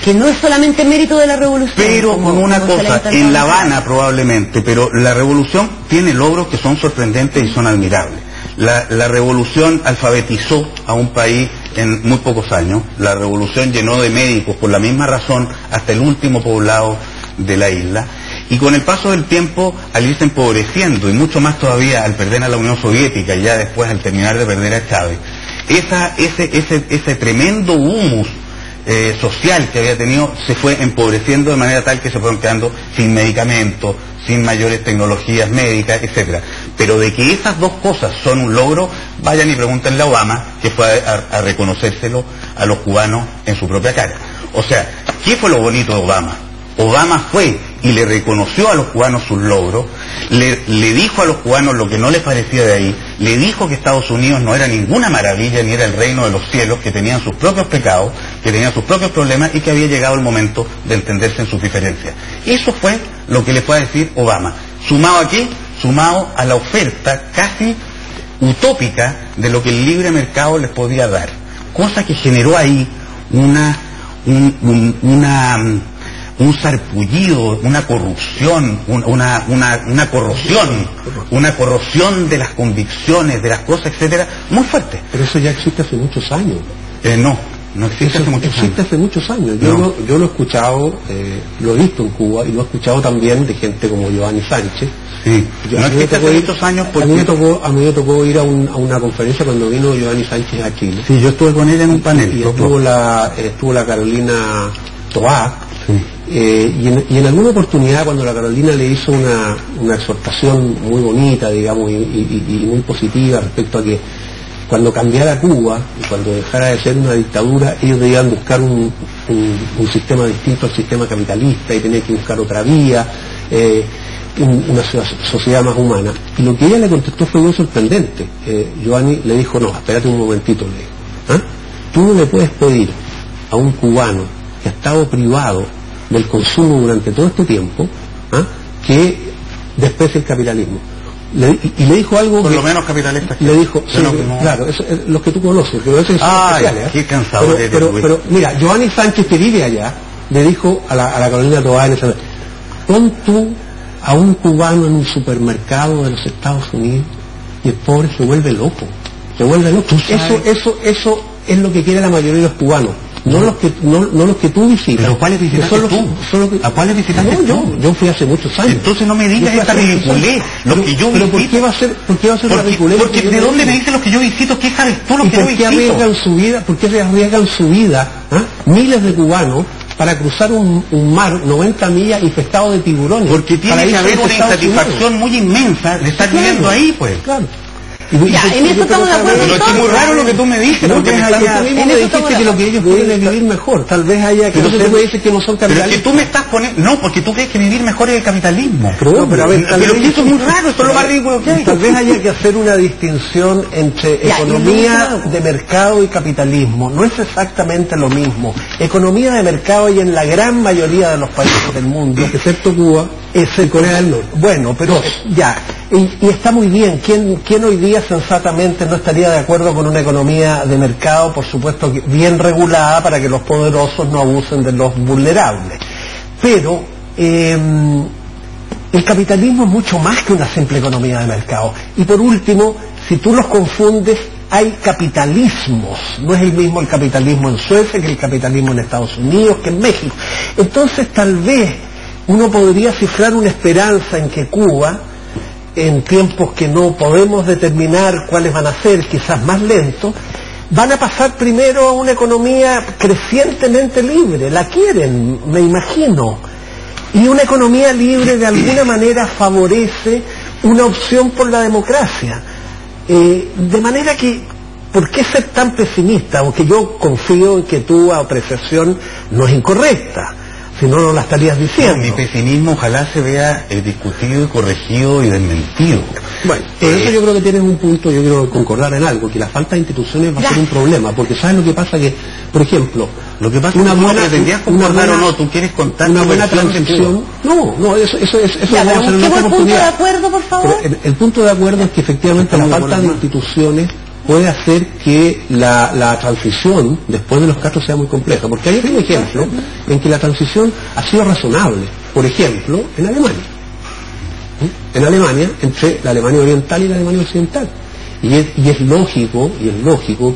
que no es solamente mérito de la revolución. Pero con una cosa, en La Habana probablemente, pero la revolución tiene logros que son sorprendentes y son admirables. La revolución alfabetizó a un país en muy pocos años. La revolución llenó de médicos por la misma razón hasta el último poblado de la isla. Y con el paso del tiempo, al irse empobreciendo, y mucho más todavía al perder a la Unión Soviética y ya después al terminar de perder a Chávez, ese tremendo humus social que había tenido se fue empobreciendo de manera tal que se fueron quedando sin medicamentos, sin mayores tecnologías médicas, etcétera. Pero de que esas dos cosas son un logro, vayan y pregúntenle a Obama, que fue a reconocérselo a los cubanos en su propia cara. O sea, ¿qué fue lo bonito de Obama? Obama fue y le reconoció a los cubanos sus logros, le dijo a los cubanos lo que no les parecía de ahí, le dijo que Estados Unidos no era ninguna maravilla ni era el reino de los cielos, que tenían sus propios pecados, que tenían sus propios problemas y que había llegado el momento de entenderse en sus diferencias. Eso fue lo que le fue a decir Obama. ¿Sumado a qué? Sumado a la oferta casi utópica de lo que el libre mercado les podía dar. Cosa que generó ahí un sarpullido, una corrupción, una corrosión de las convicciones, de las cosas, etcétera, muy fuerte. Pero eso ya existe hace muchos años. No existe hace muchos años. Existe hace muchos años. Yo lo he escuchado, lo he visto en Cuba y lo he escuchado también de gente como Giovanni Sánchez. Sí. No existe hace muchos años porque... A mí me tocó ir a una conferencia cuando vino Giovanni Sánchez a Chile. Sí, yo estuve con él en un panel. Y estuvo la Carolina Toá. Sí. Y en alguna oportunidad cuando la Carolina le hizo una exhortación muy bonita, digamos, y muy positiva respecto a que cuando cambiara Cuba y cuando dejara de ser una dictadura, ellos debían buscar un sistema distinto al sistema capitalista y tener que buscar otra vía, una sociedad más humana. Y lo que ella le contestó fue muy sorprendente. Giovanni le dijo, no, espérate un momentito, le dijo, tú no le puedes pedir a un cubano que ha estado privado del consumo durante todo este tiempo, que desprecie el capitalismo. Y le dijo algo... Por lo menos capitalistas. Le dijo, sí, claro, los que tú conoces, pero esos son especiales. Qué cansado pero mira, Giovanni Sánchez, que vive allá, le dijo a la Carolina Toá, pon tú a un cubano en un supermercado de los Estados Unidos y el pobre se vuelve loco. Eso es lo que quiere la mayoría de los cubanos. No los que tú visitas. ¿Pero cuáles visitaste tú? ¿A cuáles visitaste tú? Yo fui hace muchos años. Entonces no me digas esta ridiculez. Lo que yo visito. ¿Por qué va a ser una ridiculez? Porque ¿de dónde me dicen los que yo visito? ¿Qué sabes tú los que yo visito? ¿Por qué se arriesgan su vida miles de cubanos para cruzar un mar 90 millas infestado de tiburones? Porque tiene que haber una insatisfacción muy inmensa de estar viviendo ahí, pues. Claro. en eso estamos de acuerdo. Pero es muy raro lo que tú me dices, porque tú mismo me dijiste que lo que ellos quieren es vivir mejor. Tal vez haya que... Entonces tú me dices que no son capitalistas. Pero es que tú me estás poniendo... No, porque tú crees que vivir mejor es el capitalismo. Pero a ver, pero eso es muy raro, esto es lo más ridículo que hay. Tal vez haya que hacer una distinción entre economía de mercado y capitalismo. No es exactamente lo mismo. Economía de mercado hay en la gran mayoría de los países del mundo, excepto Cuba, es Corea del Norte. Bueno, pero ya, y está muy bien. ¿Quién hoy día sensatamente no estaría de acuerdo con una economía de mercado, por supuesto, bien regulada para que los poderosos no abusen de los vulnerables? Pero el capitalismo es mucho más que una simple economía de mercado. Y por último, si tú los confundes, hay capitalismos. No es el mismo el capitalismo en Suecia que el capitalismo en Estados Unidos, que en México. Entonces tal vez uno podría cifrar una esperanza en que Cuba, en tiempos que no podemos determinar cuáles van a ser, quizás más lentos, van a pasar primero a una economía crecientemente libre. La quieren, me imagino. Y una economía libre de alguna manera favorece una opción por la democracia. De manera que, ¿por qué ser tan pesimista? Aunque yo confío en que tu apreciación no es incorrecta, si no, no la estarías diciendo. Mi pesimismo ojalá se vea discutido y corregido y desmentido. Bueno, eso yo creo que tienes un punto, yo quiero concordar en algo, que la falta de instituciones va a ser un problema, porque ¿sabes lo que pasa? Que, por ejemplo, lo que pasa es que tú no pretendías concordar o no, tú quieres contar una buena transición. No, eso ya, vamos a hacer una oportunidad. ¿El punto de acuerdo, por favor? El punto de acuerdo es que efectivamente la falta de instituciones puede hacer que la transición después de los Castro sea muy compleja, porque hay otro ejemplo en que la transición ha sido razonable. Por ejemplo, en Alemania. En Alemania, entre la Alemania oriental y la Alemania occidental. Y es lógico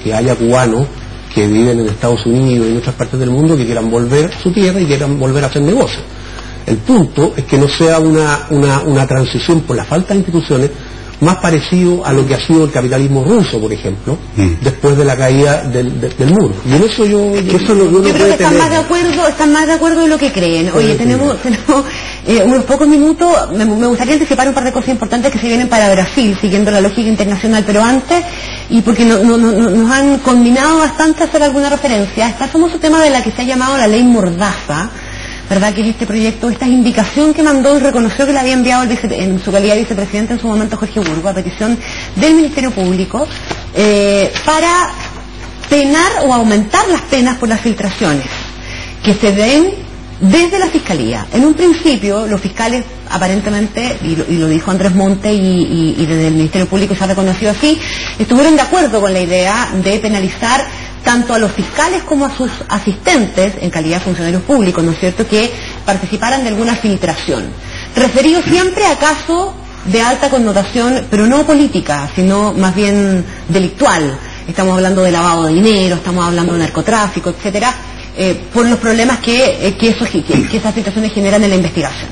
que haya cubanos que viven en Estados Unidos y en otras partes del mundo que quieran volver a su tierra y quieran volver a hacer negocios. El punto es que no sea una transición por la falta de instituciones más parecido a lo que ha sido el capitalismo ruso, por ejemplo, después de la caída del muro. Y en eso yo creo que están más de acuerdo en lo que creen. Oye, tenemos unos pocos minutos. Me gustaría anticipar un par de cosas importantes que se vienen para Brasil, siguiendo la lógica internacional, pero antes, y porque nos han combinado bastante a hacer alguna referencia, está el famoso tema de la que se ha llamado la ley Mordaza, ¿verdad? Que es este proyecto, esta indicación que mandó y reconoció que le había enviado en su calidad de vicepresidente en su momento Jorge Burgo, a petición del Ministerio Público, para penar o aumentar las penas por las filtraciones que se den desde la Fiscalía. En un principio, los fiscales aparentemente, y lo dijo Andrés Monte y desde el Ministerio Público se ha reconocido así, estuvieron de acuerdo con la idea de penalizar tanto a los fiscales como a sus asistentes en calidad de funcionarios públicos, ¿no es cierto?, que participaran de alguna filtración. Referido siempre a casos de alta connotación, pero no política, sino más bien delictual. Estamos hablando de lavado de dinero, estamos hablando de narcotráfico, etcétera, por los problemas que esas filtraciones generan en la investigación.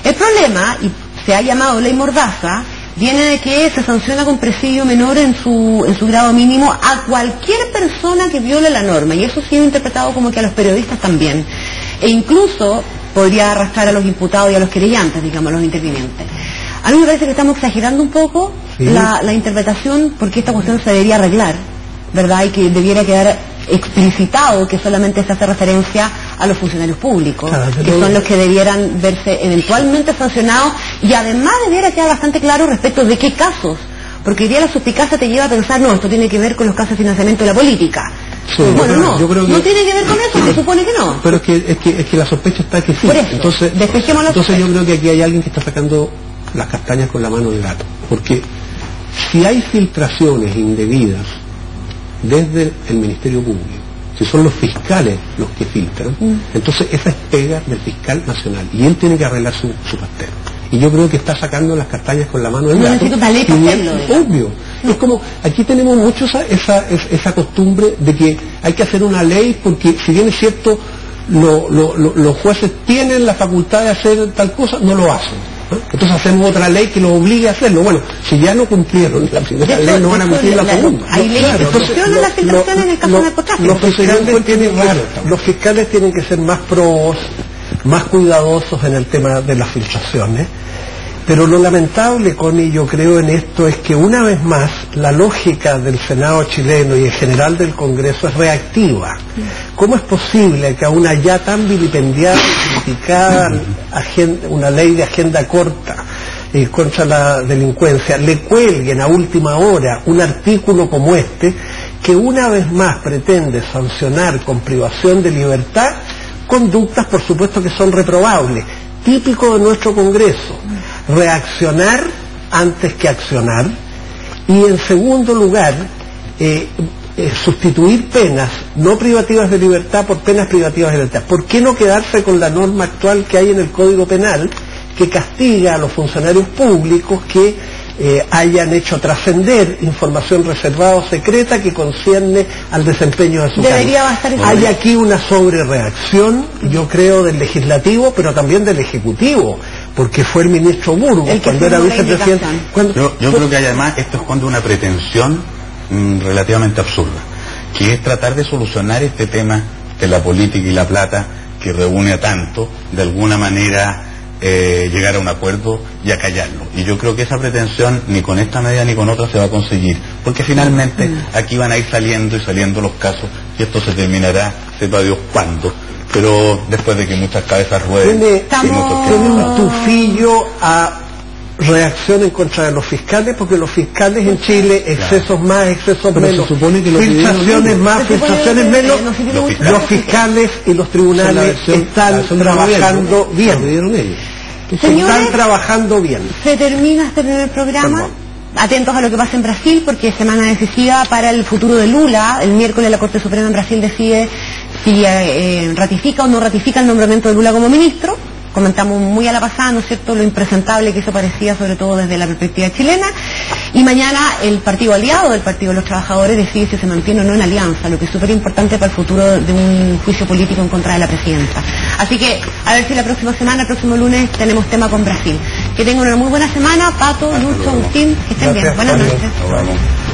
El problema, y se ha llamado ley Mordaza, viene de que se sanciona con presidio menor en su grado mínimo a cualquier persona que viole la norma, y eso ha sido interpretado como que a los periodistas también, e incluso podría arrastrar a los imputados y a los querellantes, digamos, a los intervinientes. A mí me parece que estamos exagerando un poco la interpretación, porque esta cuestión se debería arreglar, ¿verdad? Y que debiera quedar explicitado que solamente se hace referencia a los funcionarios públicos, que son los que debieran verse eventualmente sancionados, y además debiera quedar bastante claro respecto de qué casos, porque hoy día la suspicacia te lleva a pensar, no, esto tiene que ver con los casos de financiamiento de la política. Sí, bueno, no tiene que ver con eso, se supone que no. Pero es que la sospecha está que sí. Por eso, entonces yo creo que aquí hay alguien que está sacando las castañas con la mano del gato, porque si hay filtraciones indebidas desde el Ministerio Público, si son los fiscales los que filtran, entonces esa es pega del fiscal nacional y él tiene que arreglar su pastel. Y yo creo que está sacando las castañas con la mano del gato. Obvio. Es como, aquí tenemos mucho esa costumbre de que hay que hacer una ley porque, si bien es cierto, los jueces tienen la facultad de hacer tal cosa, no lo hacen. Entonces hacemos otra ley que los obligue a hacerlo. Bueno, si ya no cumplieron la primera ley, no van a cumplir la segunda. Hay leyes que funcionan las filtraciones en el caso de narcotráfico. Los fiscales tienen que ser más probos, más cuidadosos en el tema de las filtraciones. Pero lo lamentable, Connie, yo creo en esto, es que una vez más la lógica del Senado chileno y en general del Congreso es reactiva. ¿Cómo es posible que a una ya tan vilipendiada y criticada una ley de agenda corta contra la delincuencia le cuelguen a última hora un artículo como este, que una vez más pretende sancionar con privación de libertad conductas, por supuesto, que son reprobables? Típico de nuestro Congreso, reaccionar antes que accionar, y en segundo lugar, sustituir penas no privativas de libertad por penas privativas de libertad. ¿Por qué no quedarse con la norma actual que hay en el Código Penal, que castiga a los funcionarios públicos que hayan hecho trascender información reservada o secreta que concierne al desempeño de su cargo? Hay aquí una sobrereacción, yo creo, del legislativo, pero también del ejecutivo, porque fue el ministro Burgos cuando era vicepresidente. Yo creo que además esto esconde una pretensión relativamente absurda, que es tratar de solucionar este tema de la política y la plata que reúne a tanto, de alguna manera llegar a un acuerdo y acallarlo. Y yo creo que esa pretensión ni con esta medida ni con otra se va a conseguir, porque finalmente aquí van a ir saliendo y saliendo los casos, y esto se terminará, sepa Dios cuándo, pero después de que muchas cabezas rueden. Tiene un tufillo a reacción en contra de los fiscales, porque los fiscales en Chile, excesos más, excesos menos, filtraciones más, filtraciones menos, los fiscales y los tribunales están trabajando bien. Están trabajando bien. Se termina este primer programa. Atentos a lo que pasa en Brasil, porque es semana decisiva para el futuro de Lula. El miércoles la Corte Suprema en Brasil decide si ratifica o no ratifica el nombramiento de Lula como ministro. Comentamos muy a la pasada, ¿no es cierto?, lo impresentable que eso parecía, sobre todo desde la perspectiva chilena. Y mañana el partido aliado del Partido de los Trabajadores decide si se mantiene o no en alianza, lo que es súper importante para el futuro de un juicio político en contra de la presidenta. Así que, a ver si la próxima semana, el próximo lunes, tenemos tema con Brasil. Que tengan una muy buena semana, Pato, Lucho, Agustín, que estén bien. Buenas noches.